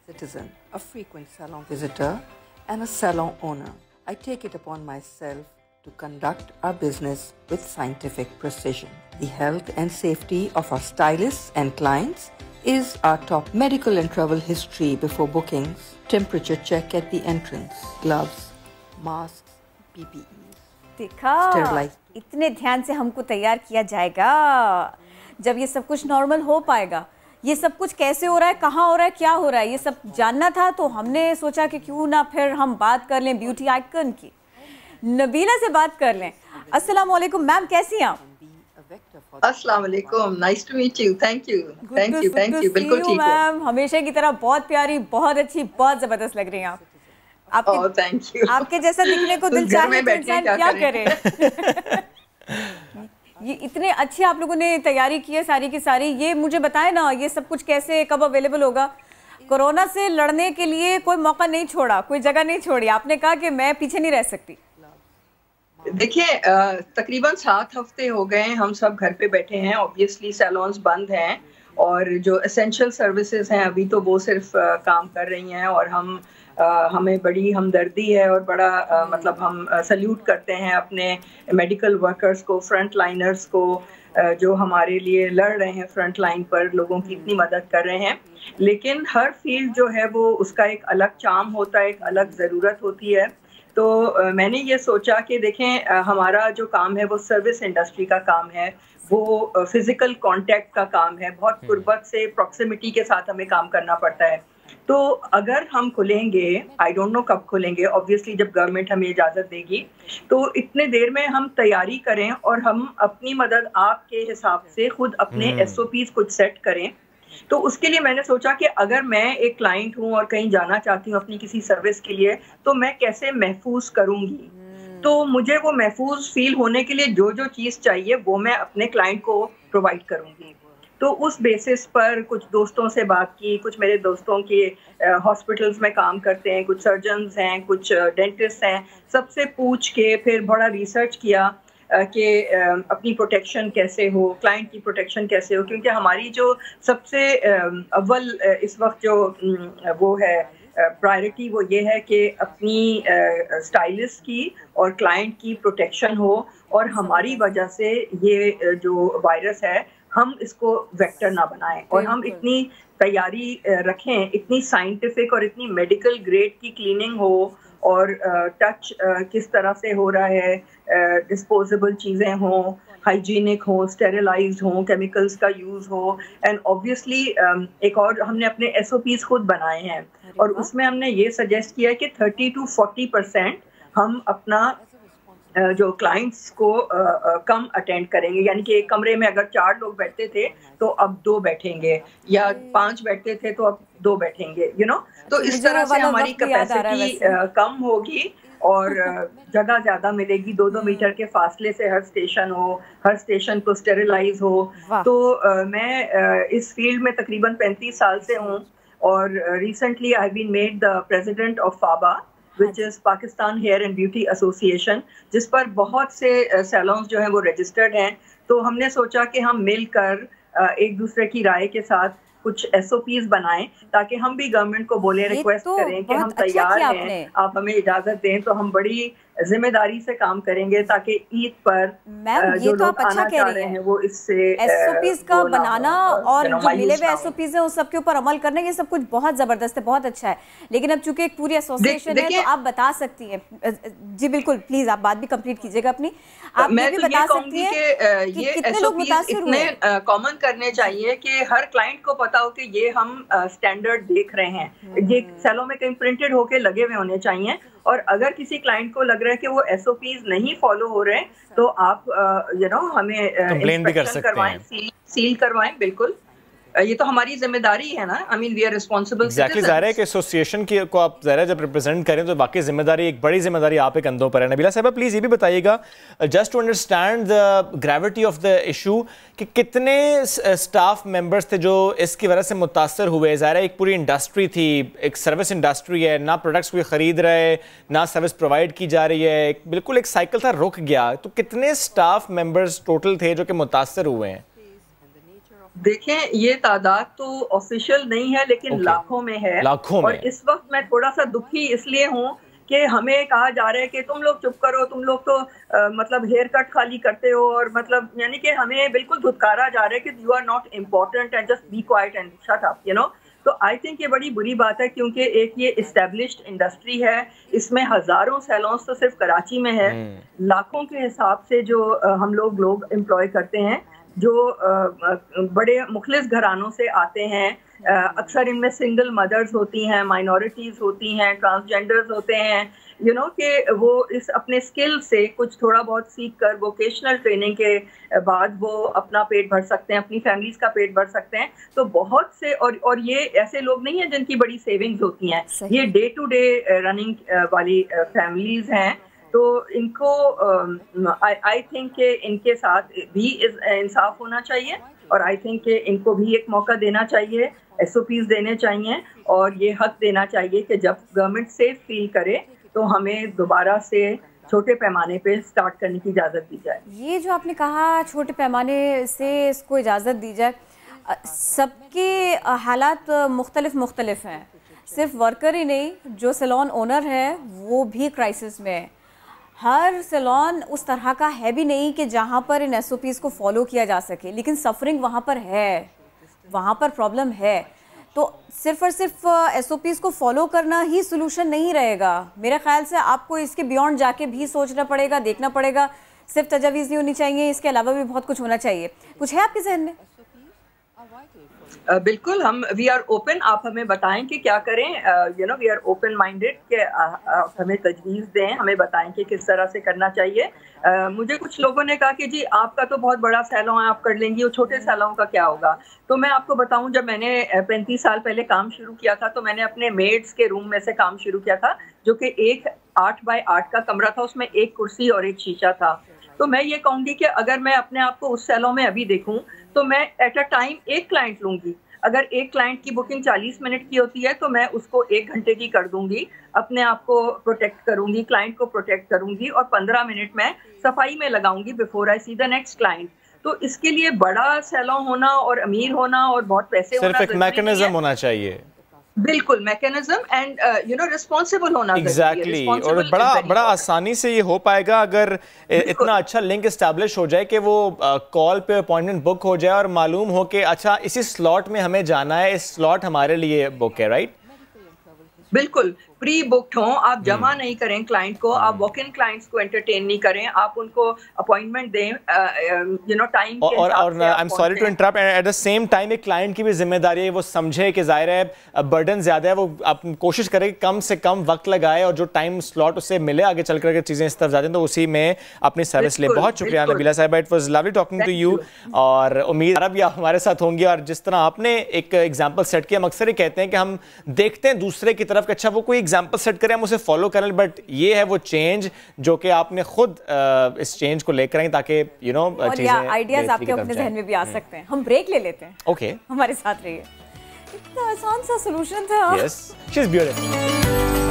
Citizen, a frequent salon visitor and a salon owner, I take it upon myself to conduct our business with scientific precision. The health and safety of our stylists and clients is our top. Medical and travel history before bookings, temperature check at the entrance, gloves, masks, PPEs. देखा, इतने ध्यान से हमको तैयार किया जाएगा। जब ये सब कुछ नॉर्मल हो पाएगा, ये सब कुछ कैसे हो रहा है, कहाँ हो रहा है, क्या हो रहा है, ये सब जानना था। तो हमने सोचा कि क्यों ना फिर हम बात कर लें ब्यूटी आइकन की, नबीला से बात कर लें। अस्सलाम वालेकुम मैम, कैसी हैं आप? अस्सलाम वालेकुम, nice to meet you, thank you बिल्कुल ठीक मैम, हमेशा की तरह बहुत प्यारी, बहुत अच्छी, बहुत जबरदस्त लग रही हैं आप। Thank you. आपके जैसा दिखने को दिल चाहे तो इंसान क्या करे। ये इतने अच्छे आप लोगों ने तैयारी की है सारी की सारी। ये मुझे बताएं ना, ये सब कुछ कैसे कब अवेलेबल होगा? कोरोना से लड़ने के लिए कोई मौका नहीं छोड़ा, कोई जगह नहीं छोड़ी, आपने कहा कि मैं पीछे नहीं रह सकती। देखिए, तकरीबन 7 हफ्ते हो गए हम सब घर पे बैठे हैं। ऑब्वियसली सैलून्स बंद हैं और जो एसेंशियल सर्विसेज हैं अभी तो वो सिर्फ काम कर रही हैं और हमें बड़ी हमदर्दी है और बड़ा मतलब हम सल्यूट करते हैं अपने मेडिकल वर्कर्स को, फ्रंट लाइनर्स को, जो हमारे लिए लड़ रहे हैं फ्रंट लाइन पर, लोगों की इतनी मदद कर रहे हैं। लेकिन हर फील्ड जो है वो उसका एक अलग चार्म होता है, एक अलग ज़रूरत होती है। तो मैंने ये सोचा कि देखें, हमारा जो काम है वो सर्विस इंडस्ट्री का काम है, वो फिज़िकल कांटेक्ट का काम है, बहुत कुर्बत से प्रॉक्सिमिटी के साथ हमें काम करना पड़ता है। तो अगर हम खुलेंगे, आई डोंट नो कब खुलेंगे, ऑब्वियसली जब गवर्नमेंट हमें इजाज़त देगी, तो इतने देर में हम तैयारी करें और हम अपनी मदद आपके हिसाब से खुद अपने SOPs कुछ सेट करें। तो उसके लिए मैंने सोचा कि अगर मैं एक क्लाइंट हूँ और कहीं जाना चाहती हूँ अपनी किसी सर्विस के लिए, तो मैं कैसे महफूज करूँगी। तो मुझे वो महफूज फील होने के लिए जो जो चीज़ चाहिए वो मैं अपने क्लाइंट को प्रोवाइड करूँगी। तो उस बेसिस पर कुछ दोस्तों से बात की, कुछ मेरे दोस्तों के हॉस्पिटल्स में काम करते हैं, कुछ सर्जन्स हैं, कुछ डेंटिस्ट हैं, सबसे पूछ के फिर बड़ा रिसर्च किया कि अपनी प्रोटेक्शन कैसे हो, क्लाइंट की प्रोटेक्शन कैसे हो, क्योंकि हमारी जो सबसे अव्वल इस वक्त जो वो है प्रायोरिटी वो ये है कि अपनी स्टाइलिस्ट की और क्लाइंट की प्रोटेक्शन हो और हमारी वजह से ये जो वायरस है हम इसको वेक्टर ना बनाएं और हम इतनी तैयारी रखें, इतनी साइंटिफिक और इतनी मेडिकल ग्रेड की क्लीनिंग हो और टच किस तरह से हो रहा है, डिस्पोजेबल चीज़ें हों, हाइजीनिक हो, स्टेरिलाइज्ड हो, केमिकल्स का यूज़ हो। एंड ऑब्वियसली एक और हमने अपने SOPs खुद बनाए हैं और उसमें हमने ये सजेस्ट किया है कि 30 to 40% हम अपना जो क्लाइंट्स को कम अटेंड करेंगे, यानी कि एक कमरे में अगर 4 लोग बैठते थे तो अब 2 बैठेंगे, या 5 बैठते थे तो अब 2 बैठेंगे, यू नो। तो इस तरह से हमारी कैपेसिटी कम होगी और जगह ज़्यादा मिलेगी। 2-2 मीटर के फासले से हर स्टेशन हो, हर स्टेशन को स्टेरिलाइज हो। तो मैं इस फील्ड में तकरीबन 35 साल से हूँ और recently I have been made the president of FABA, which is Pakistan hair and beauty association, जिस पर बहुत से सैलून्स जो हैं वो रजिस्टर्ड हैं। तो हमने सोचा कि हम मिलकर एक दूसरे की राय के साथ कुछ SOPs बनाएं ताकि हम भी गवर्नमेंट को बोले, रिक्वेस्ट करें कि हम तैयार हैं, आप हमें इजाजत दें तो हम बड़ी जिम्मेदारी से काम करेंगे ताकि ईद पर जो लोग आना चाह रहे हैं वो इससे SOPs का बनाना और जो मिले हुए SOPs हैं उस सब के ऊपर अमल करना, ये सब कुछ बहुत जबरदस्त है, बहुत अच्छा है। लेकिन अब चूंकि एक पूरी एसोसिएशन है तो आप बता सकती हैं। जी बिल्कुल, प्लीज आप बात भी कंप्लीट कीजिएगा अपनी। आप ये भी बता सकती हैं कि कितने लोग मुतासिर हुए? कॉमन करने चाहिए कि हर क्लाइंट को पता हो कि ये हम स्टैंडर्ड देख रहे हैं, ये सेलों में कहीं प्रिंटेड होके लगे हुए होने चाहिए। और अगर किसी क्लाइंट को लग रहा है कि वो SOPs नहीं फॉलो हो रहे हैं तो आप हमें कंप्लेन भी कर सकते हैं, सील करवाएं। बिल्कुल, ये तो हमारी जिम्मेदारी है ना, I mean we are responsible. Exactly, ज़ाहिर है कि एसोसिएशन की को आप ज़ाहिर जब रिप्रेजेंट करें तो बाकी जिम्मेदारी, एक बड़ी जिम्मेदारी आप के कंधों पर है। नबीला साहब प्लीज़ ये भी बताइएगा, just to understand the gravity of the issue, कि कितने स्टाफ मेंबर्स थे जो इसकी वजह से मुतासर हुए? ज़ाहिर है एक पूरी इंडस्ट्री थी, एक सर्विस इंडस्ट्री है, ना प्रोडक्ट्स कोई ख़रीद रहे, ना सर्विस प्रोवाइड की जा रही है, बिल्कुल एक साइकिल था, रुक गया। तो कितने स्टाफ मेंबर्स टोटल थे जो कि मुतासर हुए हैं? देखें, ये तादाद तो ऑफिशियल नहीं है लेकिन लाखों में है, लाखों में। और इस वक्त मैं थोड़ा सा दुखी इसलिए हूँ कि हमें कहा जा रहा है कि तुम लोग चुप करो, तुम लोग तो मतलब हेयर कट खाली करते हो, और मतलब यानी कि हमें बिल्कुल धुतकारा जा रहा है कि you are not important and just be quiet and shut up, you know. तो आई थिंक ये बड़ी बुरी बात है, क्योंकि एक ये इस्टेब्लिश्ड इंडस्ट्री है, इसमें हजारों सैलून्स तो सिर्फ कराची में है, लाखों के हिसाब से जो हम लोग एम्प्लॉय करते हैं, जो बड़े मुखलिस घरानों से आते हैं। अक्सर इनमें सिंगल मदर्स होती हैं, माइनॉरिटीज़ होती हैं, ट्रांसजेंडर्स होते हैं, यू नो, कि वो इस अपने स्किल से कुछ थोड़ा बहुत सीख कर वोकेशनल ट्रेनिंग के बाद वो अपना पेट भर सकते हैं, अपनी फैमिलीज का पेट भर सकते हैं। तो बहुत से और ये ऐसे लोग नहीं हैं जिनकी बड़ी सेविंग्स होती हैं, ये डे टू डे रनिंग वाली फैमिलीज हैं। तो इनको आई थिंक के इनके साथ भी इंसाफ होना चाहिए, और आई थिंक के इनको भी एक मौका देना चाहिए, SOPs देने चाहिए, और ये हक देना चाहिए कि जब गवर्नमेंट सेफ फील करे तो हमें दोबारा से छोटे पैमाने पे स्टार्ट करने की इजाज़त दी जाए। ये जो आपने कहा छोटे पैमाने से इसको इजाज़त दी जाए, सबके हालात मुख्तलिफ हैं, सिर्फ वर्कर ही नहीं, जो सैलून ओनर है वो भी क्राइसिस में है। हर सैलून उस तरह का है भी नहीं कि जहाँ पर इन SOPs को फॉलो किया जा सके, लेकिन सफरिंग वहाँ पर है, वहाँ पर प्रॉब्लम है। तो सिर्फ और सिर्फ SOPs को फॉलो करना ही सोल्यूशन नहीं रहेगा। मेरे ख्याल से आपको इसके बियॉन्ड जाके भी सोचना पड़ेगा, देखना पड़ेगा। सिर्फ तजावीज़ नहीं होनी चाहिए, इसके अलावा भी बहुत कुछ होना चाहिए। कुछ है आपके जहन में? बिल्कुल, हम वी आर ओपन, आप हमें बताएं कि क्या करें, you know we are open minded कि आप हमें तजवीज़ दें, हमें बताएं कि किस तरह से करना चाहिए। मुझे कुछ लोगों ने कहा कि जी आपका तो बहुत बड़ा सैलून है, आप कर लेंगी, वो छोटे सैलून का क्या होगा? तो मैं आपको बताऊं, जब मैंने 35 साल पहले काम शुरू किया था तो मैंने अपने मेड्स के रूम में से काम शुरू किया था, जो कि एक 8 बाय 8 का कमरा था, उसमें एक कुर्सी और एक शीशा था। तो मैं ये कहूँगी कि अगर मैं अपने आप को उस सैलून में अभी देखूं तो मैं एट अ टाइम एक क्लाइंट लूँगी। अगर एक क्लाइंट की बुकिंग 40 मिनट की होती है तो मैं उसको 1 घंटे की कर दूंगी, अपने आप को प्रोटेक्ट करूंगी, क्लाइंट को प्रोटेक्ट करूंगी, और 15 मिनट में सफाई में लगाऊंगी before I see the next client. तो इसके लिए बड़ा सैलून होना और अमीर होना और बहुत पैसे होना, सिर्फ एक मैकेनिज्म होना चाहिए। बिल्कुल, mechanism and you know responsible होना। एग्जैक्टली, और बड़ा आसानी से ये हो पाएगा अगर इतना अच्छा लिंक एस्टैब्लिश हो जाए कि वो कॉल पे अपॉइंटमेंट बुक हो जाए और मालूम हो कि अच्छा इसी स्लॉट में हमें जाना है, इस स्लॉट हमारे लिए बुक है, राइट? बिल्कुल प्री बुक्ड हों, आप जमा नहीं करें क्लाइंट को, आप वॉक इन क्लाइंट्स को एंटरटेन नहीं करें, आप उनको अपॉइंटमेंट दें, यू नो टाइम के और I am sorry to interrupt, at the same time एक क्लाइंट की भी जिम्मेदारी है, वो समझे कि जाहिर है बर्डन ज़्यादा है, वो आप कोशिश करें कि कम से कम वक्त लगाए और जो टाइम स्लॉट उससे मिले आगे चल कर चीज़ें इस तरफ जाती हैं तो उसी में अपनी सर्विस ले। बहुत शुक्रिया नबीला साहिबा, it was lovely talking to you, और उम्मीद भी आप हमारे साथ होंगी। और जिस तरह आपने एक एग्जाम्पल सेट किया, हम अक्सर ही कहते हैं कि हम देखते हैं दूसरे की तरफ, अच्छा वो कोई एग्जाम्पल सेट करें, हम उसे फॉलो करें, बट ये है वो चेंज जो कि आपने खुद इस चेंज को लेकर आई, ताकि यू नो आइडियाज आपके अपने जहन में भी आ सकते हैं। हम ब्रेक ले लेते हैं, ओके, हमारे साथ रहिए। इतना आसान सा सॉल्यूशन था। Yes, she is beautiful.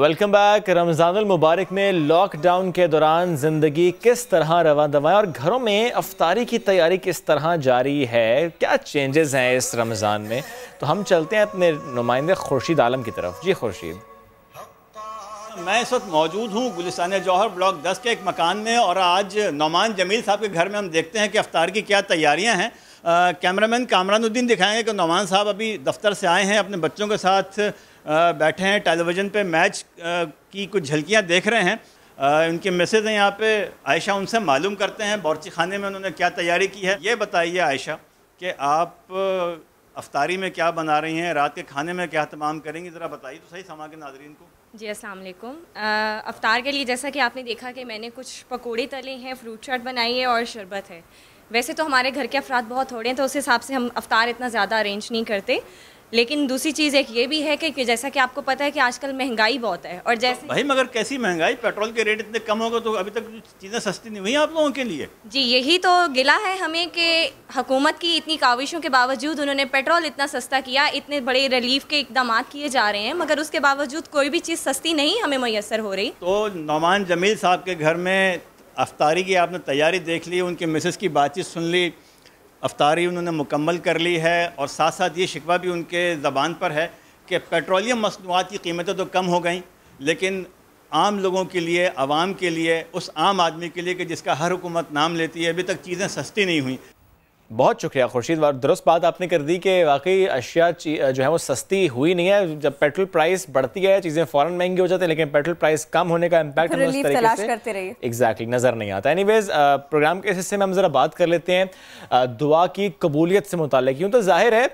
Welcome back. रमज़ानुल मुबारक में लॉकडाउन के दौरान ज़िंदगी किस तरह रवा दवा और घरों में अफ्तारी की तैयारी किस तरह जारी है, क्या चेंजेस हैं इस रमज़ान में, तो हम चलते हैं अपने नुमाइंदे खुर्शीद आलम की तरफ। जी खुर्शीद। मैं इस वक्त मौजूद हूँ गुलिस्तान जौहर ब्लॉक 10 के एक मकान में और आज नौमान जमील साहब के घर में हम देखते हैं कि अफ्तार की क्या तैयारियाँ हैं। कैमरामैन कामरानुद्दीन दिखाएंगे कि नौमान साहब अभी दफ्तर से आए हैं, अपने बच्चों के साथ बैठे हैं, टेलीविज़न पे मैच की कुछ झलकियाँ देख रहे हैं। उनके मैसेज हैं यहाँ पे। आयशा उनसे मालूम करते हैं बावर्ची खाने में उन्होंने क्या तैयारी की है। ये बताइए आयशा कि आप अफ्तारी में क्या बना रही हैं, रात के खाने में क्या तमाम करेंगी, ज़रा बताइए तो सही समा के नाज़रीन को। जी अस्सलाम वालेकुम। अफ्तार के लिए जैसा कि आपने देखा कि मैंने कुछ पकोड़े तले हैं, फ्रूट चाट बनाई है और शरबत है। वैसे तो हमारे घर के अफराद बहुत थोड़े हैं तो उस हिसाब से हम अफ्तार इतना ज़्यादा अरेंज नहीं करते, लेकिन दूसरी चीज़ एक ये भी है कि जैसा कि आपको पता है कि आजकल महंगाई बहुत है और जैसे भाई मगर कैसी महंगाई, पेट्रोल के रेट इतने कम होगा तो अभी तक चीज़ें सस्ती नहीं हुई आप लोगों के लिए। जी यही तो गिला है हमें कि हुकूमत की इतनी काविशों के बावजूद उन्होंने पेट्रोल इतना सस्ता किया, इतने बड़े रिलीफ के इकदाम किए जा रहे हैं, मगर उसके बावजूद कोई भी चीज़ सस्ती नहीं हमें मैसर हो रही। तो नौमान जमील साहब के घर में अफ्तारी की आपने तैयारी देख ली, उनके मिसेस की बातचीत सुन ली, अफ्तारी उन्होंने मुकम्मल कर ली है और साथ साथ ये शिकवा भी उनके ज़बान पर है कि पेट्रोलियम मसनूआत की कीमतें तो कम हो गई, लेकिन आम लोगों के लिए, आवाम के लिए, उस आम आदमी के लिए कि जिसका हर हुकूमत नाम लेती है, अभी तक चीज़ें सस्ती नहीं हुई। बहुत शुक्रिया खुर्शीद। दुरुस्त बात आपने कर दी कि वाकई अशिया जो है वो सस्ती हुई नहीं है। जब पेट्रोल प्राइस बढ़ती है चीज़ें फ़ौरन महंगी हो जाती है, लेकिन पेट्रोल प्राइस कम होने का इम्पैक्ट हमें उस तरीके से एग्जैक्टली नज़र नहीं आता। एनीवेज प्रोग्राम के इस हिस्से में हम ज़रा बात कर लेते हैं दुआ की कबूलियत से मुताल्लिक़। यूँ तो ज़ाहिर है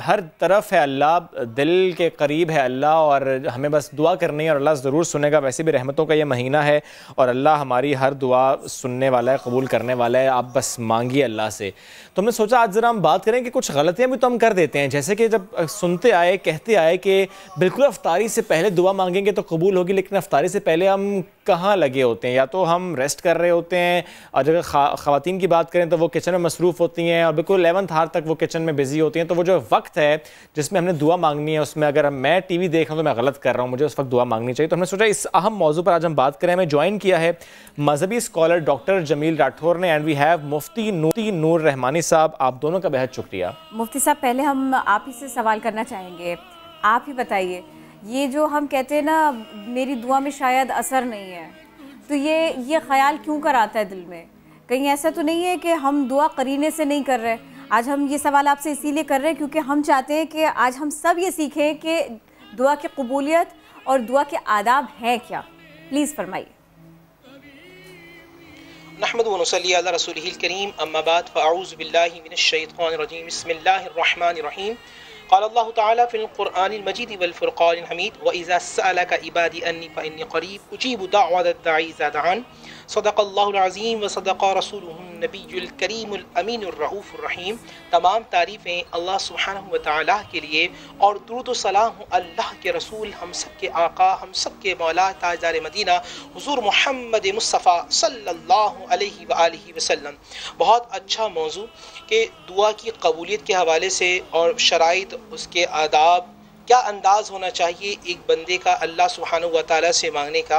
हर तरफ है अल्लाह, दिल के करीब है अल्लाह और हमें बस दुआ करनी है और अल्लाह ज़रूर सुनेगा। वैसे भी रहमतों का ये महीना है और अल्लाह हमारी हर दुआ सुनने वाला है, कबूल करने वाला है। आप बस मांगिए अल्लाह से। तो हमने सोचा आज ज़रा हम बात करें कि कुछ गलतियाँ भी तो हम कर देते हैं, जैसे कि जब सुनते आए, कहते आए कि बिल्कुल अफ्तारी से पहले दुआ मांगेंगे तो कबूल होगी, लेकिन अफ्तारी से पहले हम कहाँ लगे होते हैं, या तो हम रेस्ट कर रहे होते हैं और अगर ख़वातीन की बात करें तो वो किचन में मसरूफ़ होती हैं और बिल्कुल 11th आवर तक वो किचन में बिज़ी होती हैं। तो वो जो वक्त है जिसमें हमने दुआ मांगनी है उसमें अगर मैं टीवी देख रहा हूँ तो मैं गलत कर रहा हूँ, मुझे उस वक्त दुआ मांगनी चाहिए। तो हमने सोचा इस अहम मौजू पर आज हम बात करें। हमें ज्वाइन किया है मजहबी स्कॉलर डॉक्टर जमील राठौर ने एंड वी हैव मुफ्ती नूर रहमानी साहब। आप दोनों का बेहद शुक्रिया। मुफ्ती साहब पहले हम आप ही से सवाल करना चाहेंगे, आप ही बताइए, ये जो हम कहते हैं ना मेरी दुआ में शायद असर नहीं है, तो ये ख्याल क्यों कर आता है दिल में? कहीं ऐसा तो नहीं है कि हम दुआ करीने से नहीं कर रहे? आज हम ये सवाल आपसे इसीलिए कर रहे हैं क्योंकि हम चाहते हैं कि आज हम सब ये सीखें कि दुआ की कबूलियत और दुआ के आदाब हैं क्या। प्लीज़ फरमाइए। नहमदु व नसल्ली अला रसूलिहिल करीम, अम्मा बाद, फ़अऊज़ु बिल्लाहि मिनश शैतानिर रजीम, बिस्मिल्लाहिर रहमानिर रहीम। क़ाल अल्लाहु तआला फ़िल क़ुरआनिल मजीद वल फ़ुरक़ानिल हमीद, व इज़ा सअलका इबादी अन्नी फ़इन्नी क़रीब उजीबु दाअवतद दाई इज़ा दआन। सदक़ल्लाहुल अज़ीम व सदक़ रसूलुहुन नबियुल करीमुल अमीनुर रऊफ़ुर रहीम। तमाम तारीफ़ें अल्लाह सुब्हानहु व तआला के लिए और दुरूद व सलाम अल्लाह के रसूल, हम सब के आका, हम सब के मौला, ताजदार मदीना हुज़ूर मोहम्मद मुस्तफ़ा सल्लल्लाहु अलैहि व आलिहि वसल्लम। बहुत अच्छा मौजू कि दुआ की कबूलियत के हवाले से और शराइत, उसके आदाब, क्या अंदाज़ होना चाहिए एक बंदे का अल्लाह सुब्हानहु व तआला से मांगने का।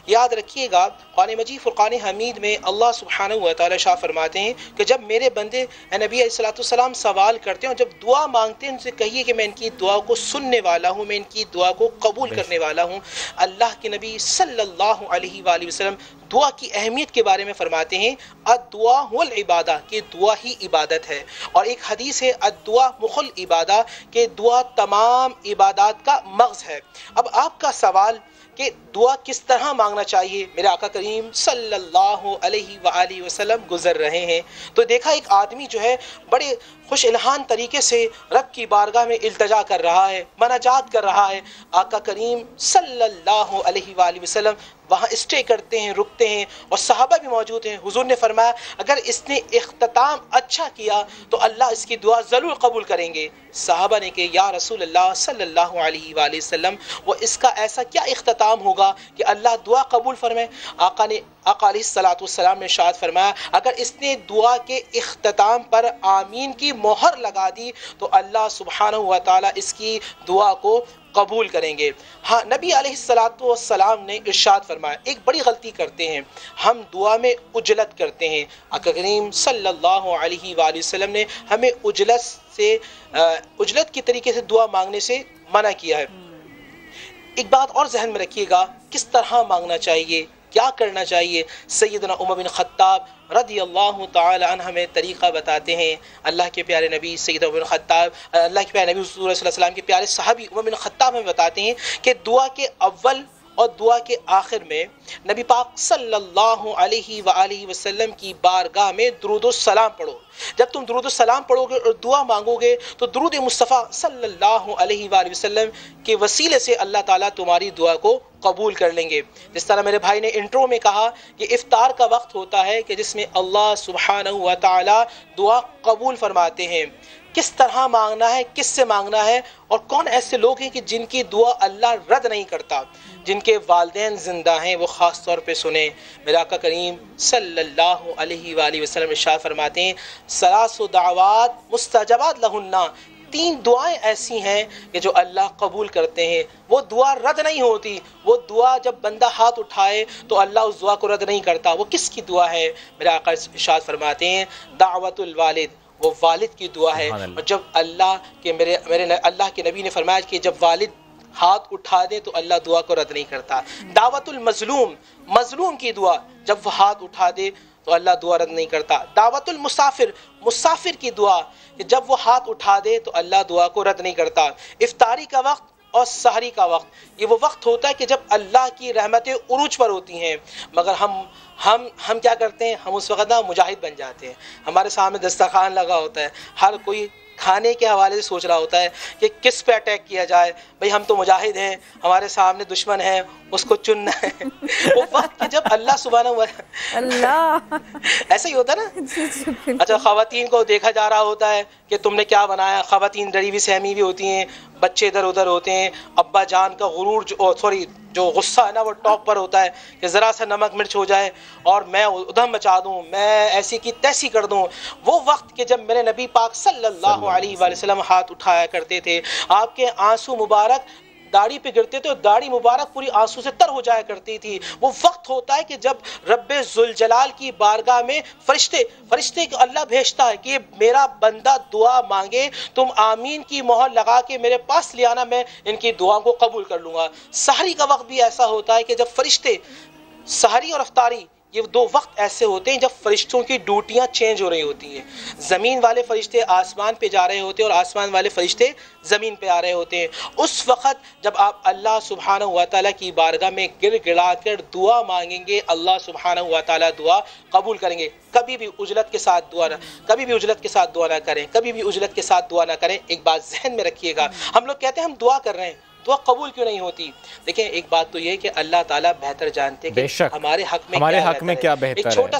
याद रखिएगा कुरान मजीद फ़ुरक़ान हमीद में अल्लाह सुब्हानहु व तआला शाह फरमाते हैं कि जब मेरे बंदे नबी अलैहिस्सलाम सवाल करते हैं और जब दुआ मांगते हैं उनसे कहिए कि मैं इनकी दुआ को सुनने वाला हूँ, मैं इनकी दुआ को कबूल करने वाला हूँ। अल्लाह के नबी सल्लल्लाहु अलैहि वसल्लम दुआ की अहमियत के बारे में फरमाते हैं अद्दुआ हुवल इबादा, कि दुआ ही इबादत है। और एक हदीस है अद्दुआ मुखुल इबादा, कि दुआ तमाम इबादत का मग़ज़ है। अब आपका सवाल कि दुआ किस तरह मांगना चाहिए, मेरे आका करीम सल्लल्लाहु अलैहि वसल्लम गुजर रहे हैं। तो देखा एक आदमी जो है बड़े खुश इल्हान तरीके से रब की बारगाह में इल्तजा कर रहा है, मनाजात कर रहा है। आका करीम सल्लल्लाहु अलैहि वसल्लम वहाँ स्टे करते हैं, रुकते हैं और सहाबा भी मौजूद हैं। हुजूर ने फरमाया अगर इसने इख्तिताम अच्छा किया तो अल्लाह इसकी दुआ ज़रूर कबूल करेंगे। सहाबा ने कहा या रसूल अल्लाह सल्लल्लाहु अलैहि वसल्लम, वो इसका ऐसा क्या इख्तिताम होगा कि अल्लाह दुआ कबूल फरमाए? आका अलैहिस्सलाम ने इरशाद फरमाया अगर इसने दुआ के इख्तिताम पर आमीन की मोहर लगा दी तो अल्लाह सुब्हानहु व तआला इसकी दुआ को कबूल करेंगे। हाँ, नबी अलैहिस्सलातु वस्सलाम ने इरशाद फरमाया, एक बड़ी गलती करते हैं हम, दुआ में उजलत करते हैं। आका करीम सल्लल्लाहु अलैहि वसल्लम ने हमें उजलत की तरीके से दुआ मांगने से मना किया है। एक बात और जहन में रखिएगा, किस तरह मांगना चाहिए, क्या करना चाहिए। सैयदना उमर बिन खत्ताब रदियल्लाहु ताला अन्हु हमें तरीक़ा बताते हैं। अल्लाह के प्यारे नबी सैयदना उमर बिन खत्ताब, अल्लाह के प्यारे नबी हुज़ूर सल्लल्लाहु अलैहि वसल्लम के प्यारे सहाबी उमर बिन खत्ताब हमें बताते हैं कि दुआ के अव्वल और दुआ के आखिर में नबी पाक सल्लल्लाहु अलैहि वसल्लम की बारगाह में दुरूद सलाम पढ़ो। जब तुम दुरूद सलाम पढ़ोगे और दुआ मांगोगे तो दुरूद मुस्तफ़ा सल्लल्लाहु अलैहि वसल्लम के वसीले से अल्लाह ताला तुम्हारी दुआ को कबूल कर लेंगे। जिस तरह मेरे भाई ने इंट्रो में कहा कि इफ्तार का वक्त होता है कि जिसमें अल्लाह सुब्हानहु व तआला दुआ कबूल फरमाते हैं। किस तरह मांगना है, किससे मांगना है, और कौन ऐसे लोग हैं कि जिनकी दुआ अल्लाह रद्द नहीं करता, जिनके वालिदैन जिंदा हैं, वो ख़ास तौर पे सुने। मेरा आका करीम सल्लल्लाहु अलैहि वसल्लम इरशाद फरमाते हैं, सलासु दावात मुस्तजबात लहुन्ना, 3 दुआएं ऐसी हैं कि जो अल्लाह कबूल करते हैं, वो दुआ रद्द नहीं होती। वो दुआ जब बंदा हाथ उठाए तो अल्लाह उस दुआ को रद्द नहीं करता। वो किसकी दुआ है? मेरा आका इरशाद फरमाते हैं, दावतुल वालिद, वो वालिद की दुआ है। और जब अल्लाह के मेरे अल्लाह के नबी ने फरमाया कि जब वालिद हाथ उठा दे तो अल्लाह दुआ को रद्द नहीं करता। दावतुल मजलूम, मजलूम की दुआ जब वो हाथ उठा दे तो अल्लाह दुआ रद्द नहीं करता। दावतुल मुसाफिर, मुसाफिर की दुआ जब वो हाथ उठा दे तो अल्लाह दुआ को रद्द नहीं करता। इफ्तारी का वक्त और सहरी का वक्त, ये वो वक्त होता है कि जब अल्लाह की रहमतें उरूज पर होती हैं, मगर हम क्या करते हैं, हम उस वक्त ना मुजाहिद बन जाते हैं। हमारे सामने दस्तरखान लगा होता है, हर कोई खाने के हवाले से सोच रहा होता है कि किस पे अटैक किया जाए। भाई हम तो मुजाहिद हैं, हमारे सामने दुश्मन है, उसको चुनना है। वो वक्त कि जब अल्लाह सुब्हानहू व तआला ऐसा ही होता है ना। अच्छा, ख़वातीन को देखा जा रहा होता है कि तुमने क्या बनाया। ख़वातीन डरी हुई सहमी भी होती हैं, बच्चे इधर उधर होते हैं, अब्बा जान का गुरूर जो गुस्सा है ना वो टॉप पर होता है कि ज़रा सा नमक मिर्च हो जाए और मैं उधम मचा दूँ, मैं ऐसी की तैसी कर दूँ। वो वक्त के जब मेरे नबी पाक सल्लल्लाहु अलैहि वसल्लम हाथ उठाया करते थे, आपके आंसू मुबारक दाढ़ी पे गिरते थे और दाढ़ी मुबारक पूरी आंसू से तर हो जाया करती थी। वो वक्त होता है कि जब रब्बे जुल जलाल की बारगाह में फरिश्ते अल्लाह भेजता है कि मेरा बंदा दुआ मांगे, तुम आमीन की मोहर लगा के मेरे पास ले आना, मैं इनकी दुआ को कबूल कर लूँगा। सहरी का वक्त भी ऐसा होता है कि जब फरिश्ते, सहरी और अफ्तारी ये 2 वक्त ऐसे होते हैं जब फरिश्तों की ड्यूटियां चेंज हो रही होती हैं। ज़मीन वाले फरिश्ते आसमान पे जा रहे होते हैं और आसमान वाले फरिश्ते ज़मीन पे आ रहे होते हैं। उस वक्त जब आप अल्लाह सुब्हानहू व तआला की बारगाह में गिड़गिड़ा कर दुआ मांगेंगे, अल्लाह सुब्हानहू व तआला दुआ कबूल करेंगे। कभी भी उजलत के साथ दुआ ना करें, कभी भी उजलत के साथ दुआ ना करें। एक बात जहन में रखिएगा, हम लोग कहते हैं हम दुआ कर रहे हैं, दुआ कबूल क्यों नहीं होती? देखिए, एक बात तो ये है कि अल्लाह ताला बेहतर जानते हैं कि हमारे हक में क्या बेहतर है। एक छोटा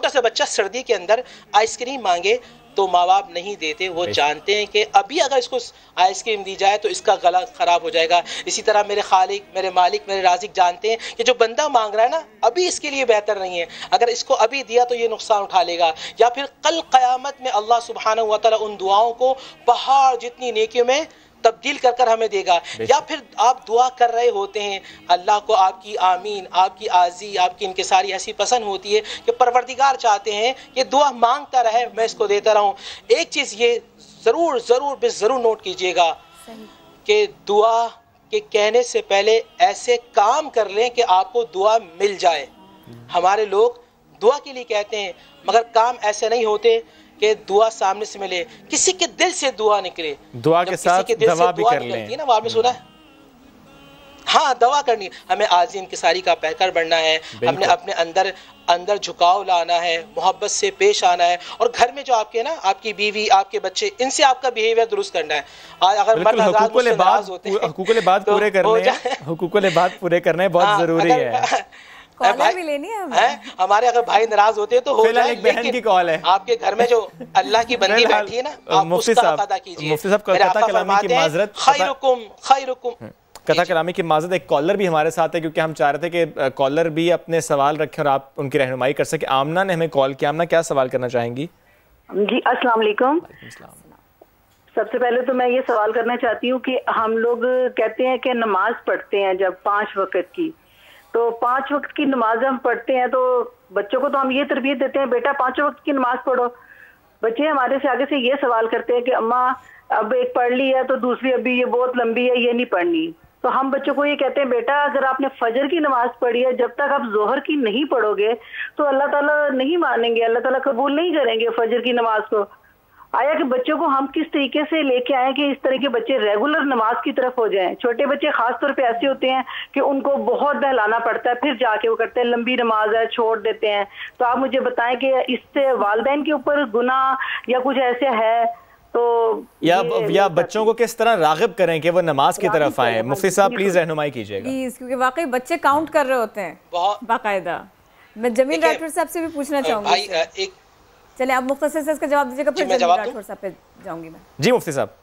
सा बच्चा सर्दी के अंदर आइसक्रीम मांगे तो माँ बाप नहीं देते। वो जानते हैं कि अभी अगर इसको आइसक्रीम दी जाए तो इसका गला खराब हो जाएगा। इसी तरह मेरे खालिक, मेरे मालिक, मेरे राज़िक जानते हैं कि जो बंदा मांग रहा है ना, अभी इसके लिए बेहतर नहीं है। अगर इसको अभी दिया तो ये नुकसान उठा लेगा, या फिर कल क़यामत में अल्लाह सुब्हानहू व तआला उन दुआओं को पहाड़ जितनी नेकियों में तब्दील कर कर हमें देगा। या फिर आप दुआ कर रहे होते हैं, अल्लाह को आपकी आमीन, आपकी आजी, आपकी इनकिसारी ऐसी पसंद होती है कि परवरदिगार चाहते हैं कि दुआ मांगता रहे, मैं इसको देता रहूं। एक चीज़ ये ज़रूर नोट कीजिएगा कि दुआ के कहने से पहले ऐसे काम कर लें कि आपको दुआ मिल जाए। हमारे लोग दुआ के लिए कहते हैं मगर काम ऐसे नहीं होते कि दुआ सामने से मिले, किसी के दिल से दुआ निकले। दुआ के साथ दवा भी कर लें ना, आपने सुना है? हाँ, दवा करनी। हमें आजी इनकिसारी का पैकर बनना है, हमने अपने अंदर झुकाव लाना है, मोहब्बत से पेश आना है, और घर में जो आपके ना, आपकी बीवी, आपके बच्चे, इनसे आपका बिहेवियर दुरुस्त करना है। अगर हुकूकुल बात पूरे करने बहुत जरूरी है। कॉल भी लेनी है हमारे, अगर भाई नाराज होते हैं तो हो जाए। एक बहन की कॉल है। आपके घर में जो अल्लाह की बंदी बैठी है ना, आप उसका अदा कीजिए। मुफ्ती साहब कथा कलामी की माजरत, कथा कलामी की माजरत। एक कॉलर भी हमारे साथ है क्योंकि हम चाह रहे थे कि कॉलर भी अपने सवाल रखें और आप उनकी रहनुमाई कर सके। आमना ने हमें कॉल किया। आमना, क्या सवाल करना चाहेंगी? जी, अस्सलाम वालेकुम सबसे पहले तो मैं ये सवाल करना चाहती हूँ कि हम लोग कहते हैं कि नमाज पढ़ते हैं जब 5 वक्त की, तो 5 वक्त की नमाज हम पढ़ते हैं तो बच्चों को तो हम ये तरबियत देते हैं बेटा 5 वक्त की नमाज पढ़ो। बच्चे हमारे से आगे से ये सवाल करते हैं कि अम्मा अब एक पढ़ ली है तो दूसरी अभी ये बहुत लंबी है, ये नहीं पढ़नी। तो हम बच्चों को ये कहते हैं बेटा अगर आपने फजर की नमाज पढ़ी है, जब तक आप जोहर की नहीं पढ़ोगे तो अल्लाह ताला नहीं मानेंगे, अल्लाह ताला कबूल नहीं करेंगे फजर की नमाज को। आया कि बच्चों को हम किस तरीके से लेके आए कि इस तरह के बच्चे रेगुलर नमाज की तरफ हो जाएं। छोटे बच्चे खास तौर पे ऐसे होते हैं कि उनको बहुत बहलाना पड़ता है, फिर जाके वो करते हैं लंबी नमाज है छोड़ देते हैं। तो आप मुझे बताएं कि इससे वालिदैन के ऊपर गुनाह या कुछ ऐसे है तो या बच्चों को किस तरह रागिब करें कि वो नमाज की तरफ आए? मुफ्ती साहब प्लीज रहनुमाई कीजिएगा प्लीज, क्योंकि वाकई बच्चे काउंट कर रहे होते हैं बाकायदा। मैं जमील राठौर साहब से भी पूछना चाहूंगी। चले आप मुख्तसर से इसका जवाब दीजिएगा, फिर जमील राठौर साहब पे जाऊंगी मैं। जी मुफ्ती साहब।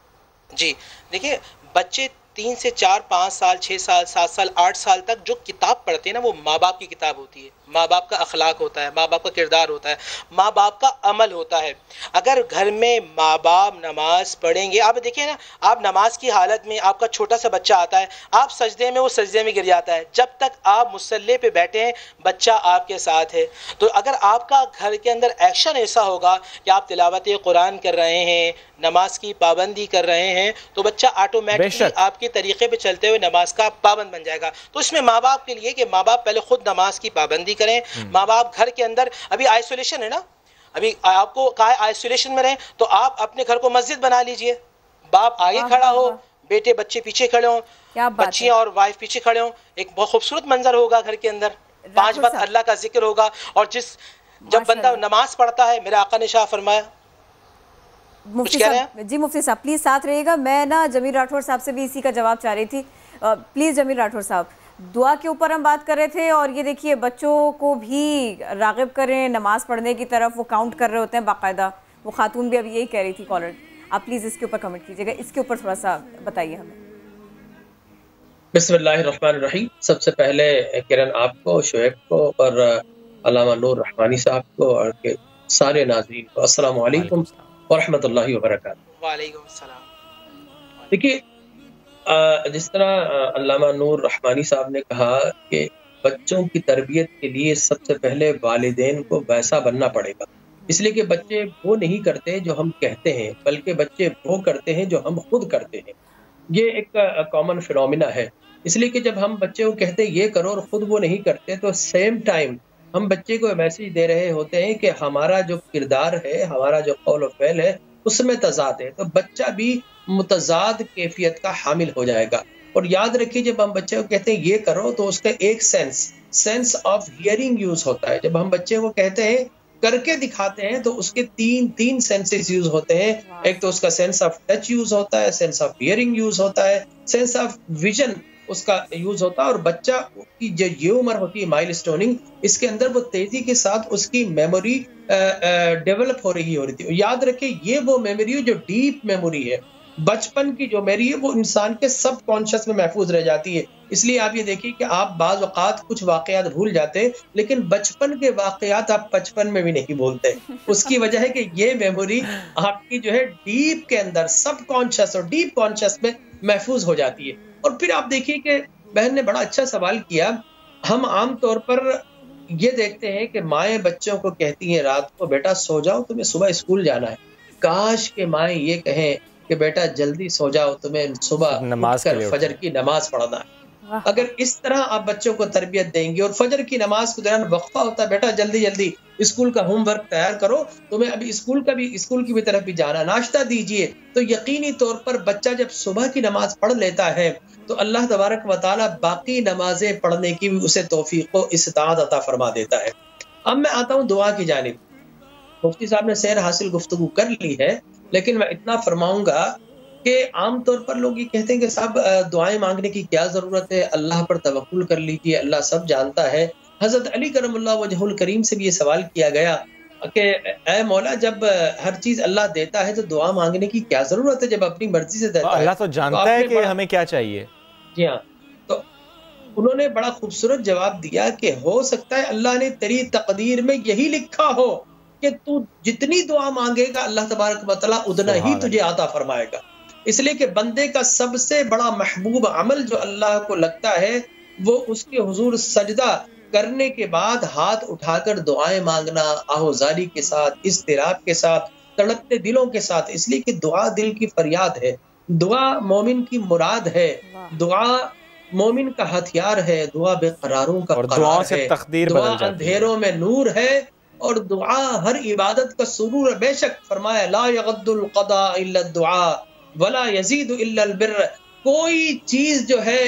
जी देखिए, बच्चे 3 से 4, 5 साल, 6 साल, 7 साल, 8 साल तक जो किताब पढ़ते हैं ना, वो माँ बाप की किताब होती है। माँ बाप का अखलाक होता है, माँ बाप का किरदार होता है, माँ बाप का अमल होता है। अगर घर में माँ बाप नमाज पढ़ेंगे, आप देखिए ना, आप नमाज की हालत में आपका छोटा सा बच्चा आता है, आप सजदे में, वो सजदे में गिर जाता है। जब तक आप मुसल्ले पे बैठे हैं, बच्चा आपके साथ है। तो अगर आपका घर के अंदर एक्शन ऐसा होगा कि आप तिलावत कुरान कर रहे हैं, नमाज की पाबंदी कर रहे हैं, तो बच्चा ऑटोमेटिकली आपके तरीके पे चलते हुए नमाज का पाबंद बन जाएगा। तो इसमें माँ बाप के लिए कि माँ बाप पहले खुद नमाज की पाबंदी करें। माँ बाप घर के अंदर, अभी आइसोलेशन है ना, अभी आपको कहा है आइसोलेशन में रहें, तो आप अपने घर को मस्जिद बना लीजिए। बाप आगे खड़ा हो, बेटे बच्चे पीछे खड़े हों, बच्चियां और वाइफ पीछे खड़े हों, एक बहुत खूबसूरत मंजर होगा घर के अंदर। 5 वक्त अल्लाह का जिक्र होगा। और जब बंदा नमाज पढ़ता है, मेरे आका ने शाह फरमाया, मुफ्ती साहब, जी मुफ्ती साहब प्लीज साथ रहिएगा। मैं ना जमील राठौर साहब से भी इसी का जवाब चाह रही थी। प्लीज जमील राठौर साहब, दुआ के ऊपर हम बात कर रहे थे और ये देखिए बच्चों को भी रागिब करें नमाज पढ़ने की तरफ, वो काउंट कर रहे होते हैं बाकायदा। वो खातून भी अभी यही कह रही थी कॉलर। आप प्लीज इसके ऊपर कमेंट कीजिएगा, इसके ऊपर थोड़ा सा बताइए हमें। बिस्मिल्लाहिर्रहमानिर्रहीम। सबसे पहले किरण आपको, शोएब को और अल्लामा नूर रहमानी साहब को और के सारे नाज़रीन को अस्सलाम वालेकुम व रहमतुल्लाहि व बरकातहू। वालेकुम अस्सलाम। देखिए, जिस तरह अल्लामा नूर रहमानी साहब ने कहा कि बच्चों की तरबियत के लिए सबसे पहले वालिदैन को वैसा बनना पड़ेगा, इसलिए कि बच्चे वो नहीं करते जो हम कहते हैं, बल्कि बच्चे वो करते हैं जो हम खुद करते हैं। ये एक कॉमन फिनोमिना है। इसलिए कि जब हम बच्चे को कहते हैं ये करो और खुद वो नहीं करते, तो सेम टाइम हम बच्चे को मैसेज दे रहे होते हैं कि हमारा जो किरदार है, हमारा जो कौल और फ़ैल है, उसमें तजाद है। तो बच्चा भी मुतजाद कैफियत का हामिल हो जाएगा। और याद रखिए, जब हम बच्चे को कहते हैं ये करो, तो उसका एक सेंस ऑफ हियरिंग यूज होता है। जब हम बच्चे को कहते हैं करके दिखाते हैं, तो उसके तीन सेंसेस यूज होते हैं। एक तो उसका सेंस ऑफ टच यूज होता है, सेंस ऑफ हियरिंग यूज होता है, सेंस ऑफ विजन उसका यूज होता है। और बच्चा की जो ये उम्र होती है माइलस्टोनिंग, इसके अंदर वो तेजी के साथ उसकी मेमोरी डेवलप हो रही होती है। याद रखिए, ये वो मेमोरी जो डीप मेमोरी है, बचपन की जो मेमोरी है, वो इंसान के सब कॉन्शियस में महफूज रह जाती है। इसलिए आप ये देखिए कि आप बाज़ औक़ात कुछ वाक़यात भूल जाते हैं, लेकिन बचपन के वाक़यात आप बचपन में भी नहीं भूलते। उसकी वजह है कि ये मेमोरी आपकी जो है डीप के अंदर, सब कॉन्शियस और डीप कॉन्शियस में महफूज हो जाती है। और फिर आप देखिए कि बहन ने बड़ा अच्छा सवाल किया। हम आम तौर पर ये देखते हैं कि माएँ बच्चों को कहती हैं रात को, बेटा सो जाओ, तुम्हें सुबह स्कूल जाना है। काश के माएँ ये कहें कि बेटा जल्दी सो जाओ, तुम्हें सुबह उठकर फजर की नमाज पढ़ना है। अगर इस तरह आप बच्चों को तरबियत देंगे, और फजर की नमाज के दौरान वक्फा होता है, बेटा जल्दी जल्दी स्कूल का होमवर्क तैयार करो, तुम्हें अभी स्कूल की भी तरफ भी जाना, नाश्ता दीजिए, तो यकीनी तौर पर बच्चा जब सुबह की नमाज पढ़ लेता है, तो अल्लाह तबारक व तआला बाकी नमाजें पढ़ने की भी उसे तौफीक व इस्ताअत अता फरमा देता है। अब मैं आता हूँ दुआ की जानिब। मुफ्ती साहब ने सैर हासिल गुफ्तगू कर ली है, लेकिन मैं इतना फरमाऊंगा कि आमतौर पर लोग ये कहते हैं कि साहब दुआएं मांगने की क्या जरूरत है, अल्लाह पर तवक्कुल कर लीजिए, अल्लाह सब जानता है। हजरत अली करमल्लाहु वजहुल करीम से भी ये सवाल किया गया कि ऐ मौला, जब हर चीज अल्लाह देता है तो दुआ मांगने की क्या जरूरत है, जब अपनी मर्जी से देता है। अल्लाह तो जानता है कि हमें क्या चाहिए। जी हाँ, तो उन्होंने बड़ा खूबसूरत जवाब दिया कि हो सकता है अल्लाह ने तेरी तकदीर में यही लिखा हो कि तू जितनी दुआ मांगेगा अल्लाह तबारक व तआला उतना ही तुझे अता फरमाएगा। इसलिए कि बंदे का सबसे बड़ा महबूब अमल जो अल्लाह को लगता है वो उसके हुजूर सजदा करने के बाद हाथ उठाकर दुआएं मांगना, आहोजारी के साथ, इज़्तिराब के साथ, तड़पते दिलों के साथ। इसलिए कि दुआ दिल की फरियाद है, दुआ मोमिन की मुराद है, दुआ मोमिन का हथियार है, दुआ बेकरारों का करार है, दुआ अंधेरों में नूर है और दुआ हर इबादत का सुरूर। बेशक फरमाया ला यगद्दुल क़दा इल्ला दुआ वला यज़ीदु इल्ला अल बिर्र, कोई चीज जो है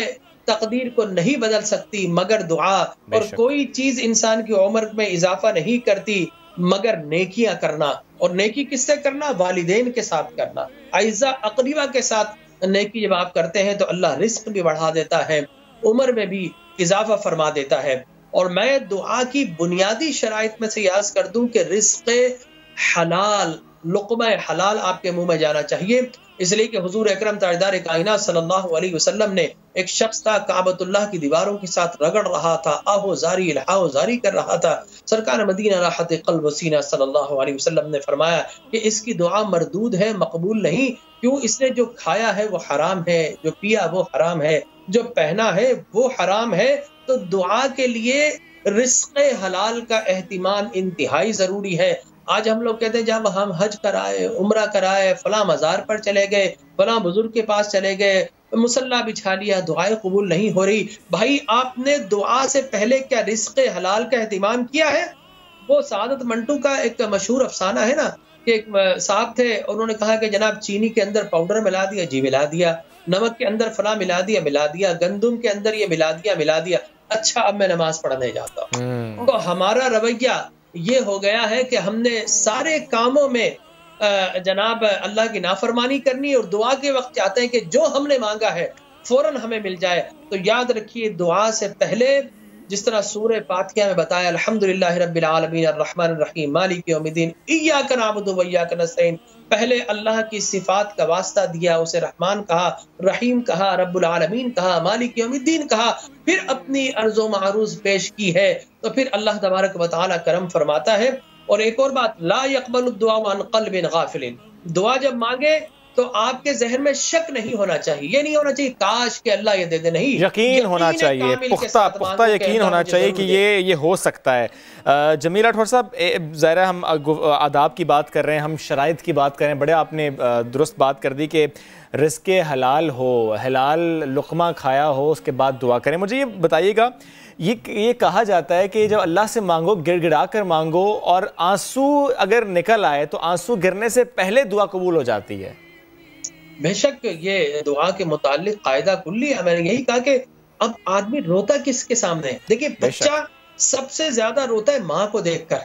तकदीर को नहीं बदल सकती मगर दुआ, और कोई चीज इंसान की उम्र में इजाफा नहीं करती मगर नेकियां करना। और नेकी किससे करना? वालिदैन के साथ करना, आइज़ा अक़रीबा के साथ नेकी जब आप करते हैं तो अल्लाह रिस्क भी बढ़ा देता है, उम्र में भी इजाफा फरमा देता है। और मैं दुआ की बुनियादी शराइत में से याद कर दूं कि रिस्क हलाल, लुक़मा हलाल आपके मुंह में जाना चाहिए। इसलिए कि हुजूर अकरम ताजदार कायनात सल्लल्लाहु अलैहि वसल्लम ने, एक शख्स था काबतुल्लाह की दीवारों के साथ रगड़ रहा था, आहोजारी कर रहा था। सरकार मदीना राहत क़ल्ब व सीना सल्लल्लाहु अलैहि वसल्लम ने फरमाया कि इसकी दुआ मरदूद है, मकबूल नहीं। क्यों? इसने जो खाया है वो हराम है, जो पिया वो हराम है, जो पहना है वो हराम है। तो दुआ के लिए रिस्क हलाल का एहतिमाम इंतहाई जरूरी है। आज हम लोग कहते हैं जब हम हज कराए, उम्रा कराए, फला मजार पर चले गए, फला बुजुर्ग के पास चले गए, मुसल्ला बिछा लिया, दुआएं कबूल नहीं हो रही। भाई आपने दुआ से पहले क्या रिस्क हलाल का एहतिमाम किया है? वो सादत मंटू का एक मशहूर अफसाना है ना कि एक साहब थे, उन्होंने कहा कि जनाब चीनी के अंदर पाउडर मिला दिया, जी मिला दिया, नमक के अंदर फला मिला दिया, मिला दिया, गंदुम के अंदर ये मिला दिया, मिला दिया, अच्छा अब मैं नमाज पढ़ने जाता हूँ। तो हमारा रवैया ये हो गया है कि हमने सारे कामों में जनाब अल्लाह की नाफरमानी करनी और दुआ के वक्त चाहते हैं कि जो हमने मांगा है फौरन हमें मिल जाए। तो याद रखिए दुआ से पहले जिस तरह सूरह फातिहा में बताया अल्हम्दुलिल्लाहि रब्बिल आलमीन अर्रहमानिर रहीम मालिक यौमिद्दीन इय्याका नअबुदु व इय्याका नस्तईन, पहले अल्लाह की सिफात का वास्ता दिया, उसे रहमान कहा, रहीम कहा, रब्बुल आलमीन कहा, मालिक यौमिद्दीन कहा, फिर अपनी अर्ज़ो मारूज पेश की है। तो फिर अल्लाह तबारक व तआला करम फरमाता है। और एक और बात, ला यक़बलु दुआ अन क़ल्बिन गाफ़िलिन, दुआ जब मांगे तो आपके जहन में शक नहीं होना चाहिए, ये नहीं होना चाहिए काश के अल्लाह ये दे दे, नहीं, यकीन होना चाहिए, पुख्ता यकीन होना चाहिए कि ये हो सकता है। जमील राठौर साहब, ज़ाहिर हम आदाब की बात कर रहे हैं, हम शराइत की बात कर रहे हैं, बड़े आपने दुरुस्त बात कर दी कि रिज़्क़ हलाल हो, हलाल लुक़मा खाया हो, उसके बाद दुआ करें। मुझे ये बताइएगा, ये कहा जाता है कि जब अल्लाह से मांगो गिड़गिड़ा कर मांगो और आंसू अगर निकल आए तो आंसू गिरने से पहले दुआ कबूल हो जाती है। बेशक ये दुआ के मुताल्लिक कायदा कुल्ली है। मैंने यही कहा कि अब आदमी रोता किसके सामने है? देखिए बच्चा सबसे ज्यादा रोता है माँ को देखकर,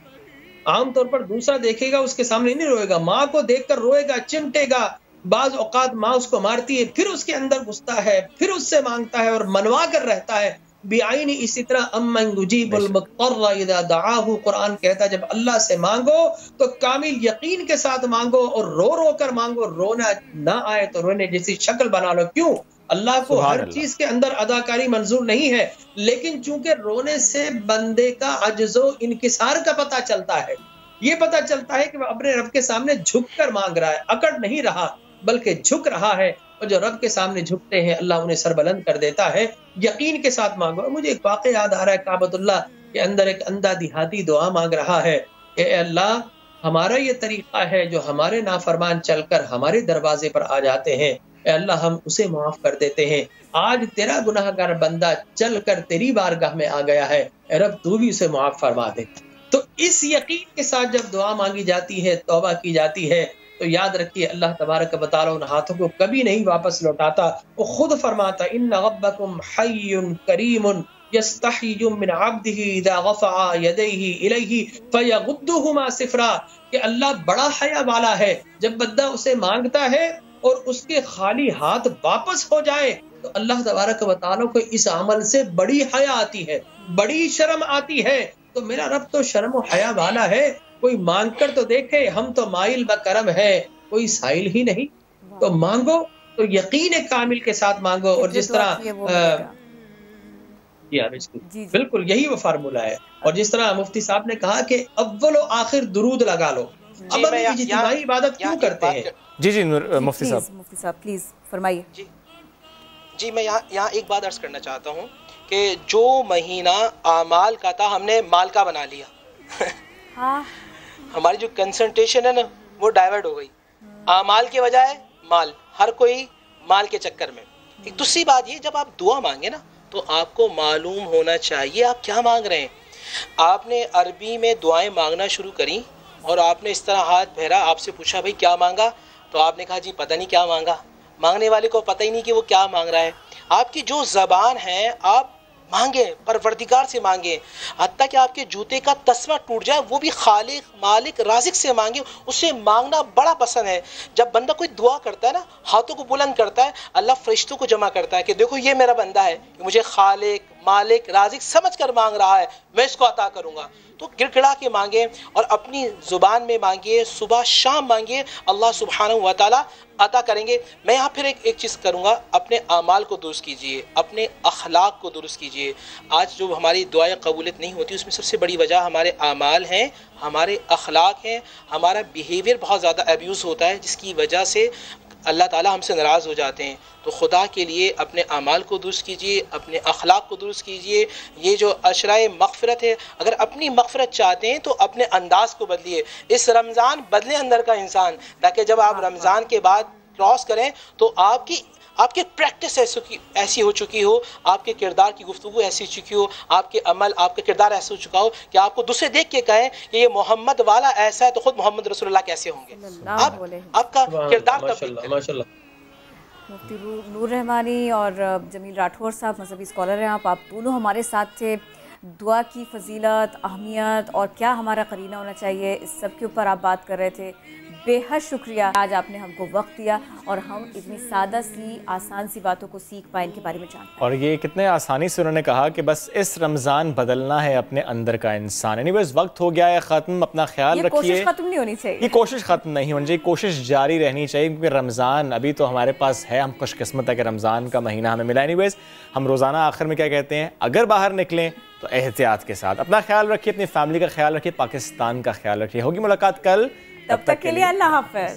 आमतौर पर दूसरा देखेगा उसके सामने नहीं रोएगा, माँ को देखकर रोएगा, चिमटेगा, बाज औकात माँ उसको मारती है, फिर उसके अंदर घुसता है, फिर उससे मांगता है और मनवा कर रहता है। बेआईनी इसी तरह अम्मन युजीबुल मुत्तर्रा इज़ा दआहु, कुरान कहता है जब अल्लाह से मांगो तो कामिल यकीन के साथ मांगो और रो रो कर मांगो, रोना ना आए तो रोने जैसी शक्ल बना लो। क्यों? अल्लाह को हर चीज के अंदर अदाकारी मंजूर नहीं है, लेकिन चूंकि रोने से बंदे का अज्जो इनकिसार का पता चलता है, ये पता चलता है कि वह अपने रब के सामने झुक कर मांग रहा है, अकड़ नहीं रहा बल्कि झुक रहा है। और जो रब के सामने झुकते हैं अल्लाह उन्हें सरबलंद कर देता है। यकीन के साथ मांगो। मुझे एक वाक़या याद आ रहा है, काबतुल्लाह के अंदर एक अंधा दिहाती दुआ मांग रहा है, ए अल्लाह हमारा ये तरीका है जो हमारे नाफरमान चलकर हमारे दरवाजे पर आ जाते हैं, ए अल्लाह हम उसे माफ कर देते हैं। आज तेरा गुनाहगार बंदा चल कर तेरी बारगाह में आ गया है, ए रब तू भी उसे माफ फरमा दे। तो इस यकीन के साथ जब दुआ मांगी जाती है, तौबा की जाती है, तो याद रखिए अल्लाह तबारक व तआला उन हाथों को कभी नहीं वापस लौटाता। वो खुद फरमाता इन्ना रब्बकुम हय्युन करीमुन यस्तहय्यु मिन अब्दिही इज़ा गफ़अ यदैहि इलैहि फयगुद्दुहुमा सिफ़रा, कि अल्लाह बड़ा हया वाला है, जब बंदा उसे मांगता है और उसके खाली हाथ वापस हो जाए तो अल्लाह तबारक व तआला को इस अमल से बड़ी हया आती है, बड़ी शर्म आती है। तो मेरा रब तो शर्म व हया वाला है, कोई मांग कर तो देखे, हम तो माइल ब करम है, कोई साइल ही नहीं। तो मांगो तो यकीन कामिल के साथ मांगो। और जिस तरह किया इसकी। बिल्कुल यही वो फार्मूला है। और जिस तरह मुफ्ती साहब ने कहा कि अव्वल आखिर दुरूद लगा लो, अब हम इज्तिमाई इबादत क्यों करते हैं? जी मुफ्ती साहब प्लीज फरमाइए। जी मैं यहाँ एक बात अर्ज करना चाहता हूँ कि जो महीना आमाल का था हमने माल का बना लिया। हाँ। हमारी जो कंसंट्रेशन है ना वो डाइवर्ट हो गई, आमाल के बजाय माल, हर कोई माल के चक्कर में। एक दूसरी बात ये, जब आप दुआ मांगे ना तो आपको मालूम होना चाहिए आप क्या मांग रहे हैं। आपने अरबी में दुआएं मांगना शुरू करी और आपने इस तरह हाथ फेरा, आपसे पूछा भाई क्या मांगा, तो आपने कहा जी पता नहीं क्या मांगा। मांगने वाले को पता ही नहीं कि वो क्या मांग रहा है। आपकी जो ज़बान है आप मांगे, परवरदिगार से मांगे, हत्ता कि आपके जूते का तस्मा टूट जाए वो भी खालिक मालिक राजिक से मांगे। उससे मांगना बड़ा पसंद है। जब बंदा कोई दुआ करता है ना, हाथों को बुलंद करता है, अल्लाह फरिश्तों को जमा करता है कि देखो ये मेरा बंदा है, मुझे खालिक मालिक राजिक समझ कर मांग रहा है, मैं इसको अता करूँगा। तो गिड़गिड़ा के मांगे और अपनी ज़ुबान में मांगिए, सुबह शाम मांगिए, अल्लाह सुब्हानहू व तआला अता करेंगे। मैं यहाँ फिर एक चीज़ करूँगा, अपने आमाल को दुरुस्त कीजिए, अपने अखलाक को दुरुस्त कीजिए। आज जो हमारी दुआएं कबूलियत नहीं होती उसमें सबसे बड़ी वजह हमारे आमाल हैं, हमारे अखलाक हैं, हमारा बिहेवियर बहुत ज़्यादा अब्यूज़ होता है जिसकी वजह से अल्लाह ताला हमसे नाराज़ हो जाते हैं। तो खुदा के लिए अपने अमाल को दुरुस्त कीजिए, अपने अखलाक को दुरुस्त कीजिए। ये जो अशराए मग़फ़िरत है, अगर अपनी मग़फ़िरत चाहते हैं तो अपने अंदाज़ को बदलिए। इस रमज़ान बदले अंदर का इंसान, ताकि जब आप रमज़ान के बाद क्रॉस करें तो आपकी प्रैक्टिस ऐसी हो चुकी हो, आपके किरदार की गुफ्तगू ऐसी चुकी हो, आपके अमल आपका किरदार ऐसा हो चुका हो कि आपको दूसरे देख के कहें कि ये मोहम्मद वाला ऐसा है तो खुद मोहम्मद रसूलुल्लाह कैसे होंगे। आपका किरदार माशाल्लाह। मुफ्ती नूर रहमानी और जमील राठौर साहब मजहबी स्कॉलर हैं आप दोनों हमारे साथ थे। दुआ की फजीलत, अहमियत और क्या हमारा करीना होना चाहिए, इस सब के ऊपर आप बात कर रहे थे। बेहद शुक्रिया, आज आपने हमको वक्त दिया और हम इतनी सादा सी आसान सी बातों को सीख पाए, इनके बारे में जान। और ये कितने आसानी से उन्होंने कहा कि बस इस रमज़ान बदलना है अपने अंदर का इंसान। एनीवेज वक्त हो गया है ख़त्म, अपना ख्याल रखिए। कोशिश ख़त्म नहीं होनी चाहिए, ये कोशिश ख़त्म नहीं होनी चाहिए, कोशिश जारी रहनी चाहिए, क्योंकि रमज़ान अभी तो हमारे पास है, हम खुशकिस्मत है कि रमज़ान का महीना हमें मिला। एनीवेज हम रोज़ाना आखिर में क्या कहते हैं, अगर बाहर निकलें तो एहतियात के साथ अपना ख्याल रखिए, अपनी फैमिली का ख्याल रखिए, पाकिस्तान का ख्याल रखिए। होगी मुलाकात कल, तब तक के लिए अल्लाह हाफ़िज़।